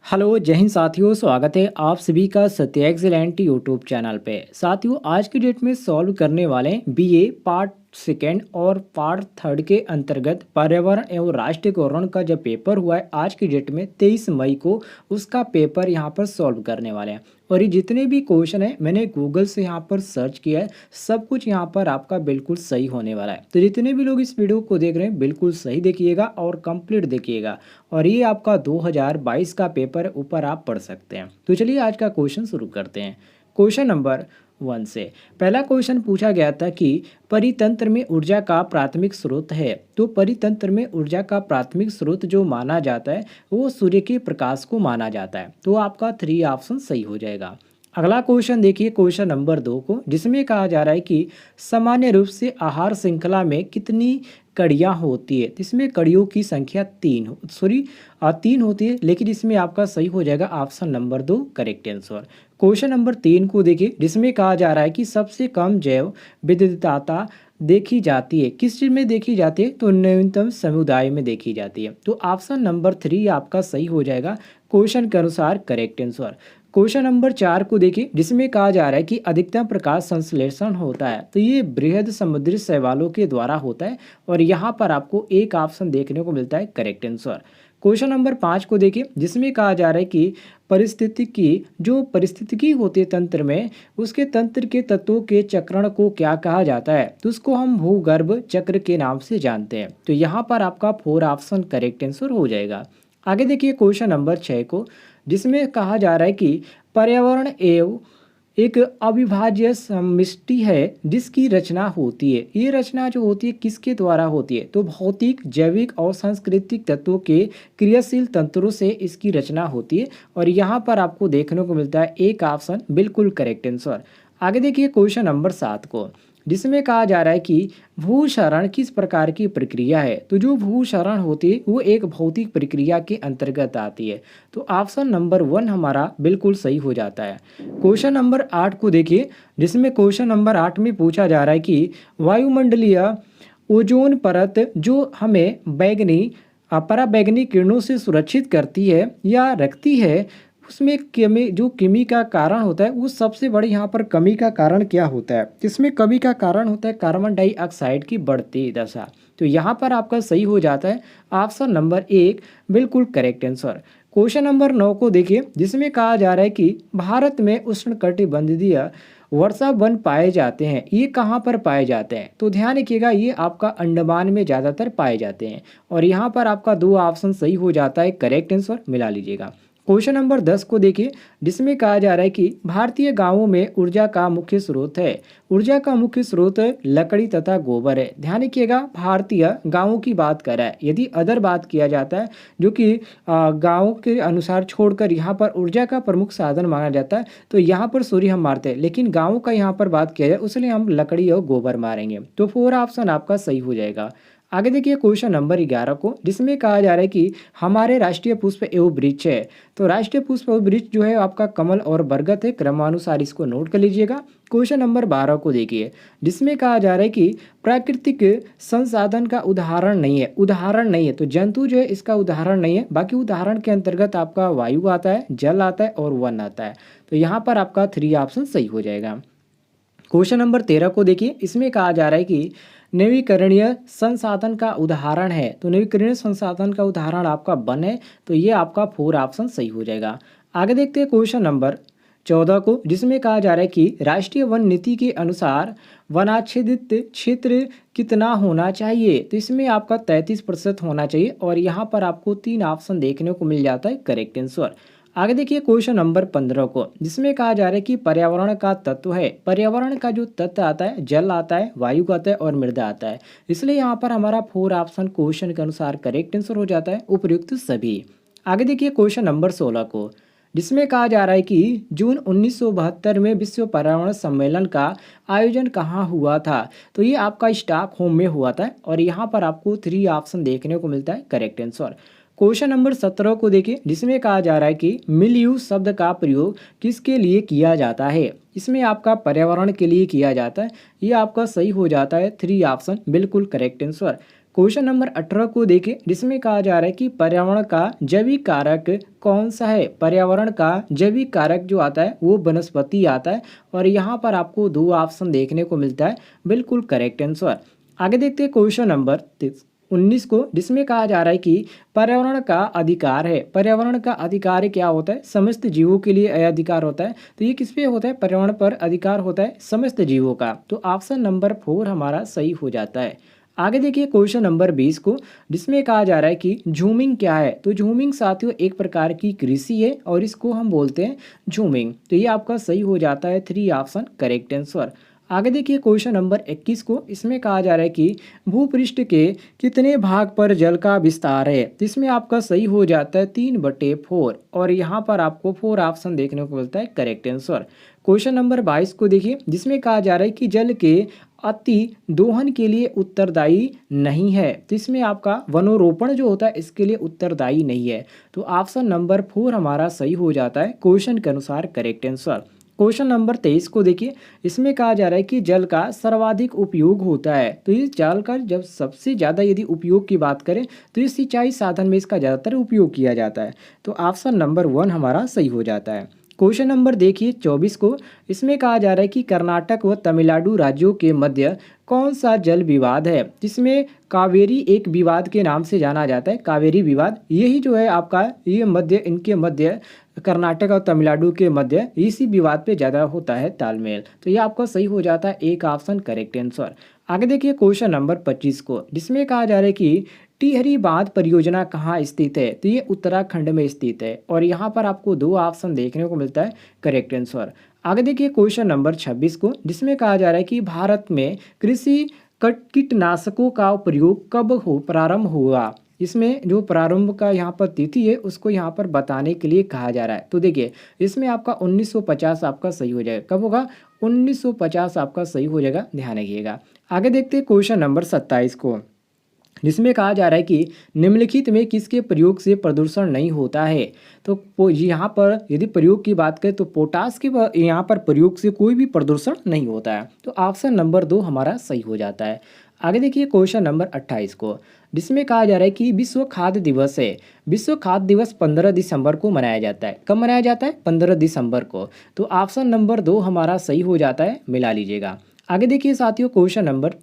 Hello जय हिंद साथियों, स्वागत है आप सभी का सत्य एक्सीलेंट यूट्यूब चैनल पे। साथियों, आज की डेट में सॉल्व करने वाले बीए पार्ट सेकेंड और पार्ट थर्ड के अंतर्गत पर्यावरण एवं राष्ट्रीयकरण का जब पेपर हुआ है आज की डेट में 23 मई को, उसका पेपर यहाँ पर सॉल्व करने वाले हैं। और ये जितने भी क्वेश्चन है मैंने गूगल से यहाँ पर सर्च किया है, सब कुछ यहाँ पर आपका बिल्कुल सही होने वाला है। तो जितने भी लोग इस वीडियो को देख रहे हैं बिल्कुल सही देखिएगा और कंप्लीट देखिएगा। और ये आपका 2022 का पेपर ऊपर आप पढ़ सकते हैं। तो चलिए आज का क्वेश्चन शुरू करते हैं। क्वेश्चन नंबर 1 से पहला क्वेश्चन पूछा गया था कि परितंत्र में ऊर्जा का प्राथमिक स्रोत है। तो परितंत्र में ऊर्जा का प्राथमिक स्रोत जो माना जाता है वो सूर्य के प्रकाश को माना जाता है। तो आपका 3 ऑप्शन सही हो जाएगा। अगला क्वेश्चन देखिए, क्वेश्चन नंबर 2 को, जिसमें कहा जा रहा है कि सामान्य रूप से आहार श्रृंखला में कितनी कड़ियाँ होती है। इसमें कड़ियों की संख्या 3 होती है, लेकिन इसमें आपका सही हो जाएगा option number 2 correct answer. Question number 3 को देखिए, जिसमें कहा जा रहा है कि सबसे कम जैव विविधता देखी जाती है। किस चीज़ में देखी जाती है? तो न्यूनतम समुदाय में देखी जाती है। तो ऑप्शन नंबर 3 आपका सही हो जाएगा क्वेश्चन के अनुसार करेक्ट आंसर। क्वेश्चन नंबर 4 को देखिए, जिसमें कहा जा रहा है कि अधिकतम प्रकाश संश्लेषण होता है। तो ये बृहद समुद्री शैवालों के द्वारा होता है और यहाँ पर आपको एक ऑप्शन देखने को मिलता है करेक्ट आंसर। क्वेश्चन नंबर 5 को देखिए, जिसमें कहा जा रहा है कि परिस्थितिकी होती है तंत्र में, उसके तंत्र के तत्वों के चक्रण को क्या कहा जाता है? तो उसको हम भूगर्भ चक्र के नाम से जानते हैं। तो यहाँ पर आपका 4 ऑप्शन करेक्ट आंसर हो जाएगा। आगे देखिए क्वेश्चन नंबर 6 को, जिसमें कहा जा रहा है कि पर्यावरण एवं एक अविभाज्य समष्टि है जिसकी रचना होती है। ये रचना जो होती है किसके द्वारा होती है? तो भौतिक, जैविक और सांस्कृतिक तत्वों के क्रियाशील तंत्रों से इसकी रचना होती है। और यहाँ पर आपको देखने को मिलता है एक ऑप्शन बिल्कुल करेक्ट आंसर। आगे देखिए क्वेश्चन नंबर 7 को, जिसमें कहा जा रहा है कि भूक्षरण किस प्रकार की प्रक्रिया है। तो जो भूक्षरण होती है वो एक भौतिक प्रक्रिया के अंतर्गत आती है। तो ऑप्शन नंबर 1 हमारा बिल्कुल सही हो जाता है। क्वेश्चन नंबर 8 को देखिए, जिसमें क्वेश्चन नंबर 8 में पूछा जा रहा है कि वायुमंडलीय ओजोन परत जो हमें पराबैंगनी किरणों से सुरक्षित करती है या रखती है, उसमें कमी का कारण होता है, वो सबसे बड़ी यहाँ पर कमी का कारण क्या होता है? इसमें कमी का कारण होता है कार्बन डाइऑक्साइड की बढ़ती दशा। तो यहाँ पर आपका सही हो जाता है ऑप्शन नंबर 1 बिल्कुल करेक्ट आंसर। क्वेश्चन नंबर 9 को देखिए, जिसमें कहा जा रहा है कि भारत में उष्णकटिबंधीय वर्षा वन पाए जाते हैं। ये कहाँ पर पाए जाते हैं? तो ध्यान रखिएगा, ये आपका अंडमान में ज़्यादातर पाए जाते हैं। और यहाँ पर आपका 2 ऑप्शन सही हो जाता है करेक्ट आंसर, मिला लीजिएगा। क्वेश्चन नंबर 10 को देखिए, जिसमें कहा जा रहा है कि भारतीय गांवों में ऊर्जा का मुख्य स्रोत है। ऊर्जा का मुख्य स्रोत लकड़ी तथा गोबर है। ध्यान रखिएगा, भारतीय गांवों की बात कर रहा है। यदि अदर बात किया जाता है जो कि गांवों के अनुसार छोड़कर यहाँ पर ऊर्जा का प्रमुख साधन माना जाता है, तो यहाँ पर सूर्य हम मारते हैं, लेकिन गाँवों का यहाँ पर बात किया जाए उसलिए हम लकड़ी और गोबर मारेंगे। तो 4 ऑप्शन आपका सही हो जाएगा। आगे देखिए क्वेश्चन नंबर 11 को, जिसमें कहा जा रहा है कि हमारे राष्ट्रीय पुष्प एवं वृक्ष है। तो राष्ट्रीय पुष्प एवं वृक्ष जो है आपका कमल और बरगद है। क्रमानुसार इसको नोट कर लीजिएगा। क्वेश्चन नंबर 12 को देखिए, जिसमें कहा जा रहा है कि प्राकृतिक संसाधन का उदाहरण नहीं है। तो जंतु जो है इसका उदाहरण नहीं है। बाकी उदाहरण के अंतर्गत आपका वायु आता है, जल आता है और वन आता है। तो यहाँ पर आपका 3 ऑप्शन सही हो जाएगा। क्वेश्चन नंबर 13 को देखिए, इसमें कहा जा रहा है कि नवीकरणीय संसाधन का उदाहरण है। तो नवीकरणीय संसाधन का उदाहरण आपका वन है। तो ये आपका 4 ऑप्शन सही हो जाएगा। आगे देखते हैं क्वेश्चन नंबर 14 को, जिसमें कहा जा रहा है कि राष्ट्रीय वन नीति के अनुसार वनाच्छादित क्षेत्र कितना होना चाहिए। तो इसमें आपका 33% होना चाहिए। और यहाँ पर आपको 3 ऑप्शन देखने को मिल जाता है करेक्ट आंसर। आगे देखिए क्वेश्चन नंबर 15 को, जिसमें कहा जा रहा है कि पर्यावरण का तत्व है। पर्यावरण का जो तत्व आता है, जल आता है, वायु आता है और मृदा आता है। इसलिए यहाँ पर हमारा 4 ऑप्शन क्वेश्चन के अनुसार करेक्ट आंसर हो जाता है, उपयुक्त सभी। आगे देखिए क्वेश्चन नंबर 16 को, जिसमें कहा जा रहा है कि जून 1972 में विश्व पर्यावरण सम्मेलन का आयोजन कहाँ हुआ था। तो ये आपका स्टॉकहोम में हुआ था। और यहाँ पर आपको 3 ऑप्शन देखने को मिलता है करेक्ट आंसर। क्वेश्चन नंबर 17 को देखिए, जिसमें कहा जा रहा है कि मिलयू शब्द का प्रयोग किसके लिए किया जाता है। इसमें आपका पर्यावरण के लिए किया जाता है। ये आपका सही हो जाता है 3 ऑप्शन बिल्कुल करेक्ट आंसर। क्वेश्चन नंबर 18 को देखिए, जिसमें कहा जा रहा है कि पर्यावरण का जैविक कारक कौन सा है। पर्यावरण का जैविक कारक जो आता है वो वनस्पति आता है, और यहाँ पर आपको दो ऑप्शन देखने को मिलता है, बिल्कुल करेक्ट आंसर। आगे देखते हैं क्वेश्चन नंबर 19 को, जिसमें कहा जा रहा है कि पर्यावरण का अधिकार है। पर्यावरण का अधिकार क्या होता है? समस्त जीवों के लिए यह अधिकार होता है। तो ये किस पे होता है? पर्यावरण पर अधिकार होता है समस्त जीवों का। तो ऑप्शन नंबर 4 हमारा सही हो जाता है। आगे देखिए क्वेश्चन नंबर 20 को, जिसमें कहा जा रहा है कि झूमिंग क्या है। तो झूमिंग साथियों एक प्रकार की कृषि है, और इसको हम बोलते हैं झूमिंग। तो ये आपका सही हो जाता है 3 ऑप्शन करेक्ट आंसर। आगे देखिए क्वेश्चन नंबर 21 को, इसमें कहा जा रहा है कि भूपृष्ठ के कितने भाग पर जल का विस्तार है। तो इसमें आपका सही हो जाता है 3/4, और यहाँ पर आपको 4 ऑप्शन देखने को मिलता है करेक्ट आंसर। क्वेश्चन नंबर 22 को देखिए, जिसमें कहा जा रहा है कि जल के अति दोहन के लिए उत्तरदायी नहीं है। तो इसमें आपका वनोरोपण जो होता है इसके लिए उत्तरदायी नहीं है। तो ऑप्शन नंबर 4 हमारा सही हो जाता है क्वेश्चन के अनुसार करेक्ट आंसर। क्वेश्चन नंबर 23 को देखिए, इसमें कहा जा रहा है कि जल का सर्वाधिक उपयोग होता है। तो इस जल का जब सबसे ज़्यादा यदि उपयोग की बात करें तो इस सिंचाई साधन में इसका ज़्यादातर उपयोग किया जाता है। तो ऑप्शन नंबर 1 हमारा सही हो जाता है। क्वेश्चन नंबर देखिए 24 को, इसमें कहा जा रहा है कि कर्नाटक व तमिलनाडु राज्यों के मध्य कौन सा जल विवाद है। जिसमें कावेरी एक विवाद के नाम से जाना जाता है, कावेरी विवाद। यही जो है आपका ये मध्य, इनके मध्य कर्नाटक और तमिलनाडु के मध्य इसी विवाद पे ज़्यादा होता है तालमेल। तो ये आपका सही हो जाता है एक ऑप्शन करेक्ट आंसर। आगे देखिए क्वेश्चन नंबर 25 को, जिसमें कहा जा रहा है कि टिहरी बांध परियोजना कहाँ स्थित है। तो ये उत्तराखंड में स्थित है, और यहाँ पर आपको 2 ऑप्शन देखने को मिलता है करेक्ट आंसर। आगे देखिए क्वेश्चन नंबर 26 को, जिसमें कहा जा रहा है कि भारत में कृषि कीटनाशकों का प्रयोग कब प्रारंभ हुआ। इसमें जो प्रारंभ का यहाँ पर तिथि है उसको यहाँ पर बताने के लिए कहा जा रहा है। तो देखिए इसमें आपका 1950 आपका सही हो जाएगा। कब होगा? 1950 आपका सही हो जाएगा, ध्यान रखिएगा। आगे देखते हैं क्वेश्चन नंबर 27 को, जिसमें कहा जा रहा है कि निम्नलिखित में किसके प्रयोग से प्रदूषण नहीं होता है। तो यहाँ पर यदि प्रयोग की बात करें तो पोटास के यहाँ पर प्रयोग से कोई भी प्रदूषण नहीं होता है। तो ऑप्शन नंबर 2 हमारा सही हो जाता है। आगे देखिए क्वेश्चन नंबर 28 को, जिसमें कहा जा रहा है कि विश्व खाद्य दिवस है। विश्व खाद्य दिवस 15 दिसंबर को मनाया जाता है। कब मनाया जाता है? 15 दिसंबर को। तो ऑप्शन नंबर 2 हमारा सही हो जाता है, मिला लीजिएगा। आगे देखिए साथियों क्वेश्चन नंबर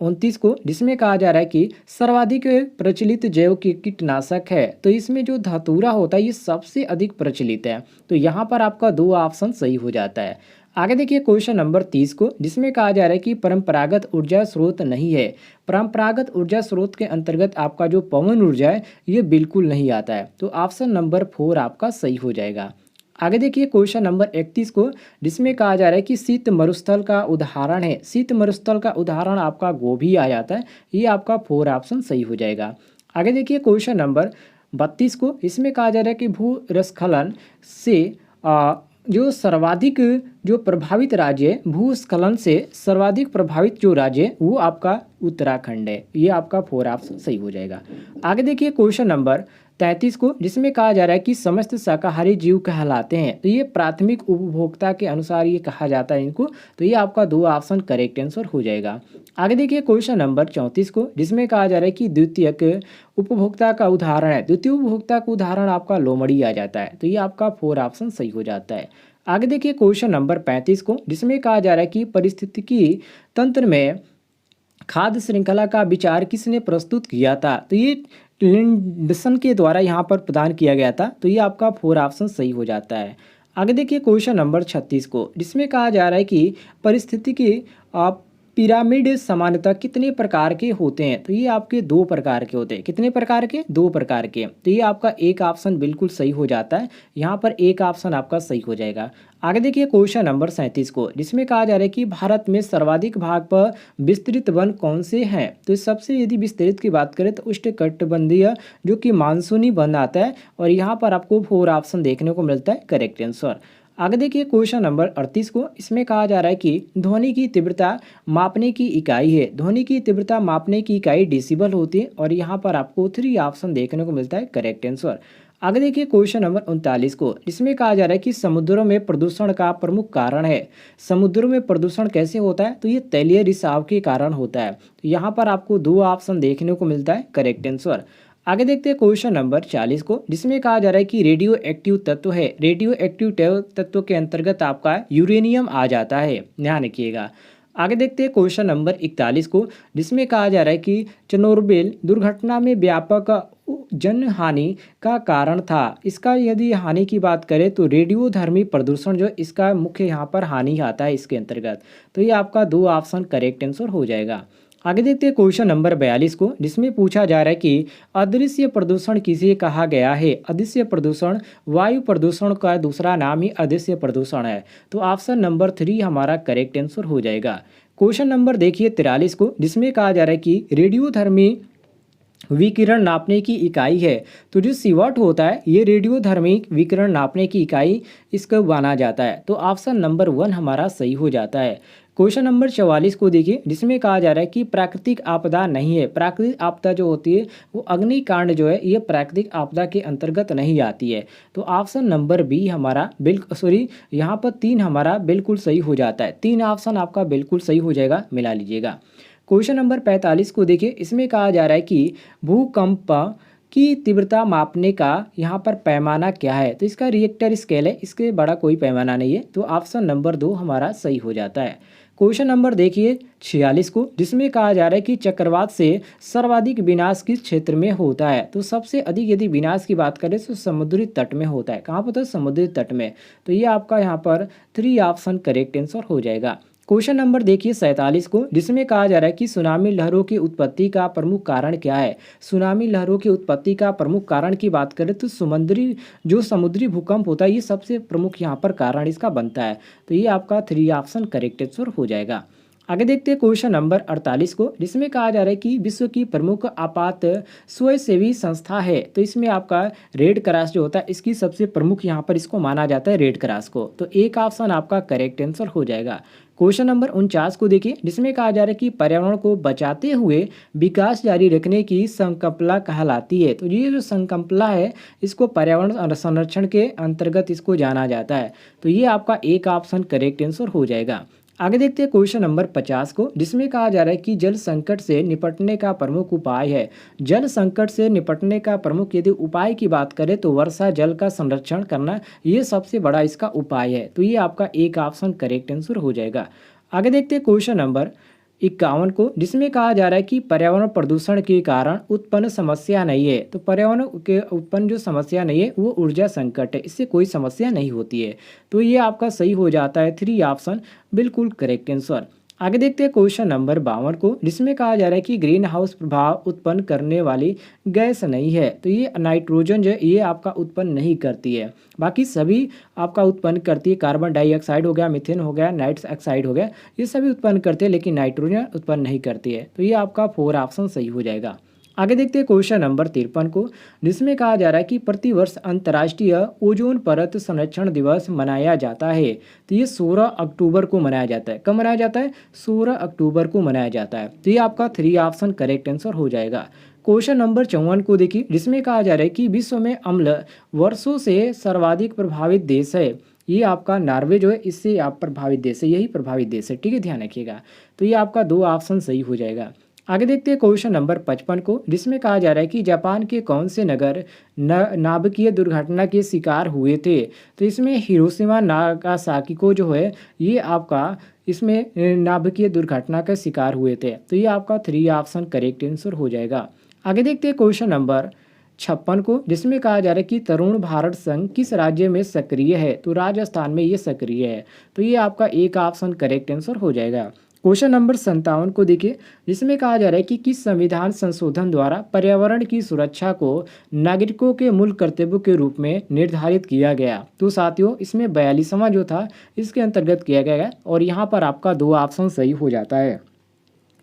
29 को, जिसमें कहा जा रहा है कि सर्वाधिक प्रचलित जैव कीटनाशक है। तो इसमें जो धतूरा होता है ये सबसे अधिक प्रचलित है। तो यहाँ पर आपका 2 ऑप्शन सही हो जाता है। आगे देखिए क्वेश्चन नंबर 30 को, जिसमें कहा जा रहा है कि परंपरागत ऊर्जा स्रोत नहीं है। परंपरागत ऊर्जा स्रोत के अंतर्गत आपका जो पवन ऊर्जा है ये बिल्कुल नहीं आता है। तो ऑप्शन नंबर 4 आपका सही हो जाएगा। आगे देखिए क्वेश्चन नंबर 31 को, जिसमें कहा जा रहा है कि शीत मरुस्थल का उदाहरण है। शीत मरुस्थल का उदाहरण आपका गोभी आ जाता है। ये आपका 4 ऑप्शन सही हो जाएगा। आगे देखिए क्वेश्चन नंबर 32 को, इसमें कहा जा रहा है कि भूस्खलन से जो सर्वाधिक जो प्रभावित राज्य है, भूस्खलन से सर्वाधिक प्रभावित जो राज्य है वो आपका उत्तराखंड है। ये आपका 4 ऑप्शन सही हो जाएगा। आगे देखिए क्वेश्चन नंबर 33 को, जिसमें कहा जा रहा है कि समस्त शाकाहारी जीव कहलाते हैं। तो ये प्राथमिक उपभोक्ता के अनुसार ये कहा जाता है इनको। तो ये आपका 2 ऑप्शन करेक्ट आंसर हो जाएगा। आगे देखिए क्वेश्चन नंबर 34 को, जिसमें कहा जा रहा है कि द्वितीयक उपभोक्ता का उदाहरण है। द्वितीय उपभोक्ता का उदाहरण आपका लोमड़ी आ जाता है। तो ये आपका 4 ऑप्शन सही हो जाता है। आगे देखिए क्वेश्चन नंबर 35 को, जिसमें कहा जा रहा है कि पारिस्थितिकी तंत्र में खाद्य श्रृंखला का विचार किसने प्रस्तुत किया था। तो ये लिंडसन के द्वारा यहाँ पर प्रदान किया गया था। तो ये आपका 4 ऑप्शन सही हो जाता है। आगे देखिए क्वेश्चन नंबर 36 को, जिसमें कहा जा रहा है कि पारिस्थितिकी पिरामिड सामान्यतः कितने प्रकार के होते हैं। तो ये आपके 2 प्रकार के होते हैं। कितने प्रकार के? 2 प्रकार के। तो ये आपका एक ऑप्शन बिल्कुल सही हो जाता है। यहाँ पर एक ऑप्शन आपका सही हो जाएगा। आगे देखिए क्वेश्चन नंबर 37 को, जिसमें कहा जा रहा है कि भारत में सर्वाधिक भाग पर विस्तृत वन कौन से हैं। तो सबसे यदि विस्तृत की बात करें तो उष्णकटिबंधीय जो कि मानसूनी वन आता है, और यहाँ पर आपको 4 ऑप्शन देखने को मिलता है करेक्ट आंसर। आगे देखिए क्वेश्चन नंबर 38 को, इसमें कहा जा रहा है कि ध्वनि की तीव्रता मापने की इकाई है। ध्वनि की तीव्रता मापने की इकाई डेसिबल होती है, और यहाँ पर आपको 3 ऑप्शन देखने को मिलता है करेक्ट आंसर। आगे देखिए क्वेश्चन नंबर 39 को, इसमें कहा जा रहा है कि समुद्रों में प्रदूषण का प्रमुख कारण है। समुद्रों में प्रदूषण कैसे होता है? तो ये तैलीय रिसाव के कारण होता है। तो यहाँ पर आपको दो ऑप्शन देखने को मिलता है करेक्ट आंसर। आगे देखते हैं क्वेश्चन नंबर 40 को, जिसमें कहा जा रहा है कि रेडियो एक्टिव तत्व है। रेडियो एक्टिव तत्व के अंतर्गत आपका यूरेनियम आ जाता है, ध्यान रखिएगा। आगे देखते हैं क्वेश्चन नंबर 41 को, जिसमें कहा जा रहा है कि चेरनोबिल दुर्घटना में व्यापक जनहानि का कारण था। इसका यदि हानि की बात करें तो रेडियोधर्मी प्रदूषण जो इसका मुख्य यहाँ पर हानि आता है इसके अंतर्गत। तो ये आपका दो ऑप्शन करेक्ट आंसर हो जाएगा। आगे देखते हैं क्वेश्चन नंबर 42 को, जिसमें पूछा जा रहा है कि अदृश्य प्रदूषण किसे कहा गया है? अदृश्य प्रदूषण वायु प्रदूषण का दूसरा नाम ही अदृश्य प्रदूषण है। तो ऑप्शन नंबर 3 हमारा करेक्ट आंसर हो जाएगा। क्वेश्चन नंबर देखिए 43 को, जिसमें कहा जा रहा है कि रेडियोधर्मी विकिरण नापने की इकाई है। तो जो सिवट होता है ये रेडियोधर्मी विकिरण नापने की इकाई इसको माना जाता है। तो ऑप्शन नंबर 1 हमारा सही हो जाता है। क्वेश्चन नंबर 44 को देखिए, जिसमें कहा जा रहा है कि प्राकृतिक आपदा नहीं है। प्राकृतिक आपदा जो होती है वो अग्निकांड जो है ये प्राकृतिक आपदा के अंतर्गत नहीं आती है। तो ऑप्शन नंबर बी हमारा यहाँ पर 3 हमारा बिल्कुल सही हो जाता है। 3 ऑप्शन आपका बिल्कुल सही हो जाएगा, मिला लीजिएगा। क्वेश्चन नंबर 45 को देखिए, इसमें कहा जा रहा है कि भूकंप की तीव्रता मापने का यहाँ पर पैमाना क्या है? तो इसका रिएक्टर स्केल है, इसके बड़ा कोई पैमाना नहीं है। तो ऑप्शन नंबर 2 हमारा सही हो जाता है। क्वेश्चन नंबर देखिए 46 को, जिसमें कहा जा रहा है कि चक्रवात से सर्वाधिक विनाश किस क्षेत्र में होता है? तो सबसे अधिक यदि विनाश की बात करें तो समुद्री तट में होता है। कहाँ पर? तो समुद्री तट में। तो ये आपका यहाँ पर 3 ऑप्शन करेक्ट आंसर हो जाएगा। क्वेश्चन नंबर देखिए 47 को, जिसमें कहा जा रहा है कि सुनामी लहरों की उत्पत्ति का प्रमुख कारण क्या है? सुनामी लहरों की उत्पत्ति का प्रमुख कारण की बात करें तो समुद्री भूकंप होता है, ये सबसे प्रमुख यहाँ पर कारण इसका बनता है। तो ये आपका 3 ऑप्शन करेक्ट आंसर हो जाएगा। आगे देखते हैं क्वेश्चन नंबर 48 को, जिसमें कहा जा रहा है कि विश्व की प्रमुख आपात स्वयंसेवी संस्था है। तो इसमें आपका रेड क्रॉस जो होता है इसकी सबसे प्रमुख यहाँ पर इसको माना जाता है रेड क्रॉस को। तो एक ऑप्शन आपका करेक्ट आंसर हो जाएगा। क्वेश्चन नंबर 49 को देखिए, जिसमें कहा जा रहा है कि पर्यावरण को बचाते हुए विकास जारी रखने की संकल्पना कहलाती है। तो ये जो संकल्पना है इसको पर्यावरण संरक्षण के अंतर्गत इसको जाना जाता है। तो ये आपका एक ऑप्शन करेक्ट आंसर हो जाएगा। आगे देखते हैं क्वेश्चन नंबर 50 को, जिसमें कहा जा रहा है कि जल संकट से निपटने का प्रमुख उपाय है। जल संकट से निपटने का प्रमुख यदि उपाय की बात करें तो वर्षा जल का संरक्षण करना ये सबसे बड़ा इसका उपाय है। तो ये आपका एक ऑप्शन करेक्ट आंसर हो जाएगा। आगे देखते हैं क्वेश्चन नंबर 51 को, जिसमें कहा जा रहा है कि पर्यावरण प्रदूषण के कारण उत्पन्न समस्या नहीं है। तो पर्यावरण के उत्पन्न जो समस्या नहीं है वो ऊर्जा संकट है, इससे कोई समस्या नहीं होती है। तो ये आपका सही हो जाता है, 3 ऑप्शन बिल्कुल करेक्ट आंसर। आगे देखते हैं क्वेश्चन नंबर 52 को, जिसमें कहा जा रहा है कि ग्रीन हाउस प्रभाव उत्पन्न करने वाली गैस नहीं है। तो ये नाइट्रोजन जो है ये आपका उत्पन्न नहीं करती है, बाकी सभी आपका उत्पन्न करती है। कार्बन डाइऑक्साइड हो गया, मीथेन हो गया, नाइट्रस ऑक्साइड हो गया, ये सभी उत्पन्न करते हैं लेकिन नाइट्रोजन उत्पन्न नहीं करती है। तो ये आपका 4 ऑप्शन सही हो जाएगा। आगे देखते हैं क्वेश्चन नंबर 53 को, जिसमें कहा जा रहा है कि प्रतिवर्ष अंतर्राष्ट्रीय ओजोन परत संरक्षण दिवस मनाया जाता है। तो ये 16 अक्टूबर को मनाया जाता है। कब मनाया जाता है? 16 अक्टूबर को मनाया जाता है। तो ये आपका 3 ऑप्शन करेक्ट आंसर हो जाएगा। क्वेश्चन नंबर 54 को देखिए, जिसमें कहा जा रहा है कि विश्व में अम्ल वर्षों से सर्वाधिक प्रभावित देश है। ये आपका नॉर्वे जो है इससे आप प्रभावित देश है, यही प्रभावित देश है, ठीक है, ध्यान रखिएगा। तो ये आपका 2 ऑप्शन सही हो जाएगा। आगे देखते हैं क्वेश्चन नंबर 55 को, जिसमें कहा जा रहा है कि जापान के कौन से नगर नाभिकीय दुर्घटना के शिकार हुए थे। तो इसमें हिरोशिमा नागासाकी को जो है ये आपका इसमें नाभिकीय दुर्घटना का शिकार हुए थे। तो ये आपका 3 ऑप्शन करेक्ट आंसर हो जाएगा। आगे देखते हैं क्वेश्चन नंबर 56 को, जिसमें कहा जा रहा है कि तरुण भारत संघ किस राज्य में सक्रिय है। तो राजस्थान में ये सक्रिय है। तो ये आपका एक ऑप्शन करेक्ट आंसर हो जाएगा। क्वेश्चन नंबर 57 को देखिए, जिसमें कहा जा रहा है कि किस संविधान संशोधन द्वारा पर्यावरण की सुरक्षा को नागरिकों के मूल कर्तव्य के रूप में निर्धारित किया गया। तो साथियों इसमें 42वां जो था इसके अंतर्गत किया गया है और यहाँ पर आपका 2 ऑप्शन सही हो जाता है।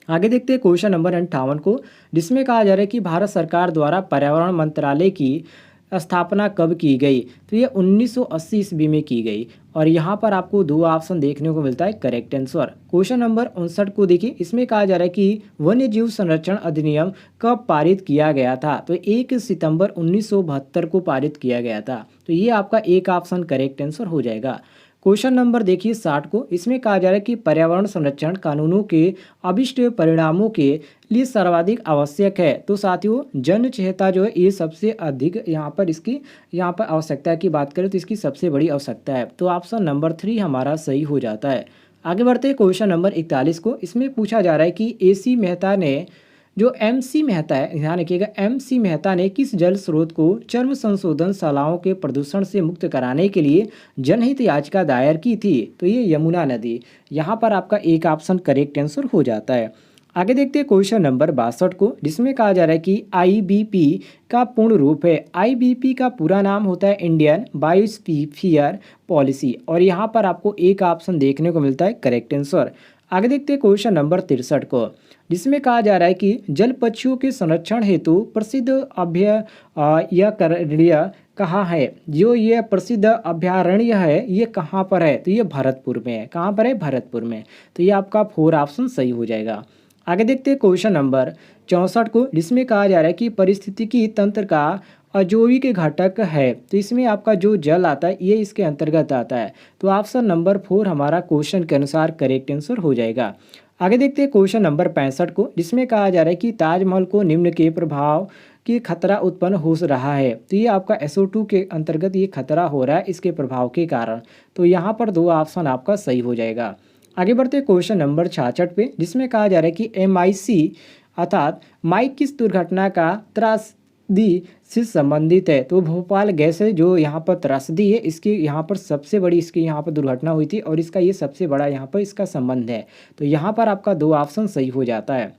आगे देखते हैं क्वेश्चन नंबर 58 को, जिसमें कहा जा रहा है कि भारत सरकार द्वारा पर्यावरण मंत्रालय की स्थापना कब की गई? तो ये 1980 ईस्वी में की गई। और यहाँ पर आपको दो ऑप्शन देखने को मिलता है करेक्ट आंसर। क्वेश्चन नंबर 59 को देखिए, इसमें कहा जा रहा है कि वन्य जीव संरक्षण अधिनियम कब पारित किया गया था? तो 1 सितंबर 1972 को पारित किया गया था। तो ये आपका एक ऑप्शन करेक्ट आंसर हो जाएगा। क्वेश्चन नंबर देखिए 60 को, इसमें कहा जा रहा है कि पर्यावरण संरक्षण कानूनों के अभिष्ट परिणामों के लिए सर्वाधिक आवश्यक है। तो साथियों, जन चेतना जो है ये सबसे अधिक यहाँ पर आवश्यकता की बात करें तो इसकी सबसे बड़ी आवश्यकता है। तो ऑप्शन नंबर 3 हमारा सही हो जाता है। आगे बढ़ते हैं क्वेश्चन नंबर 41 को, इसमें पूछा जा रहा है कि एसी मेहता ने जो एमसी मेहता है, ध्यान रखिएगा, एमसी मेहता ने किस जल स्रोत को चर्म संशोधन शालाओं के प्रदूषण से मुक्त कराने के लिए जनहित याचिका दायर की थी? तो ये यमुना नदी। यहाँ पर आपका एक ऑप्शन करेक्ट आंसर हो जाता है। आगे देखते हैं क्वेश्चन नंबर 62 को, जिसमें कहा जा रहा है कि आईबीपी का पूर्ण रूप है। आईबीपी का पूरा नाम होता है इंडियन बायोस्फीयर पॉलिसी। और यहाँ पर आपको एक ऑप्शन देखने को मिलता है करेक्ट आंसर। आगे देखते हैं क्वेश्चन नंबर 63 को, जिसमें कहा जा रहा है कि जल पक्षियों के संरक्षण हेतु प्रसिद्ध अभयारण्य कहाँ है? जो ये प्रसिद्ध अभयारण्य है ये कहाँ पर है? तो ये भरतपुर में है। कहाँ पर है? भरतपुर में। तो ये आपका 4 ऑप्शन सही हो जाएगा। आगे देखते हैं क्वेश्चन नंबर 64 को, जिसमें कहा जा रहा है कि पारिस्थितिकी तंत्र का अजैविक घटक है। तो इसमें आपका जो जल आता है ये इसके अंतर्गत आता है। तो ऑप्शन नंबर 4 हमारा क्वेश्चन के अनुसार करेक्ट आंसर हो जाएगा। आगे देखते हैं क्वेश्चन नंबर 65 को, जिसमें कहा जा रहा है कि ताजमहल को निम्न के प्रभाव की खतरा उत्पन्न हो रहा है। तो ये आपका SO2 के अंतर्गत ये खतरा हो रहा है इसके प्रभाव के कारण। तो यहाँ पर दो ऑप्शन आपका सही हो जाएगा। आगे बढ़ते हैं क्वेश्चन नंबर 66 पे, जिसमें कहा जा रहा है कि MIC अर्थात माइक किस दुर्घटना का त्रासदी से संबंधित है? तो भोपाल गैस है जो यहाँ पर त्रासदी है, इसकी यहाँ पर सबसे बड़ी इसकी यहाँ पर दुर्घटना हुई थी और इसका ये सबसे बड़ा यहाँ पर इसका संबंध है। तो यहाँ पर आपका दो ऑप्शन सही हो जाता है।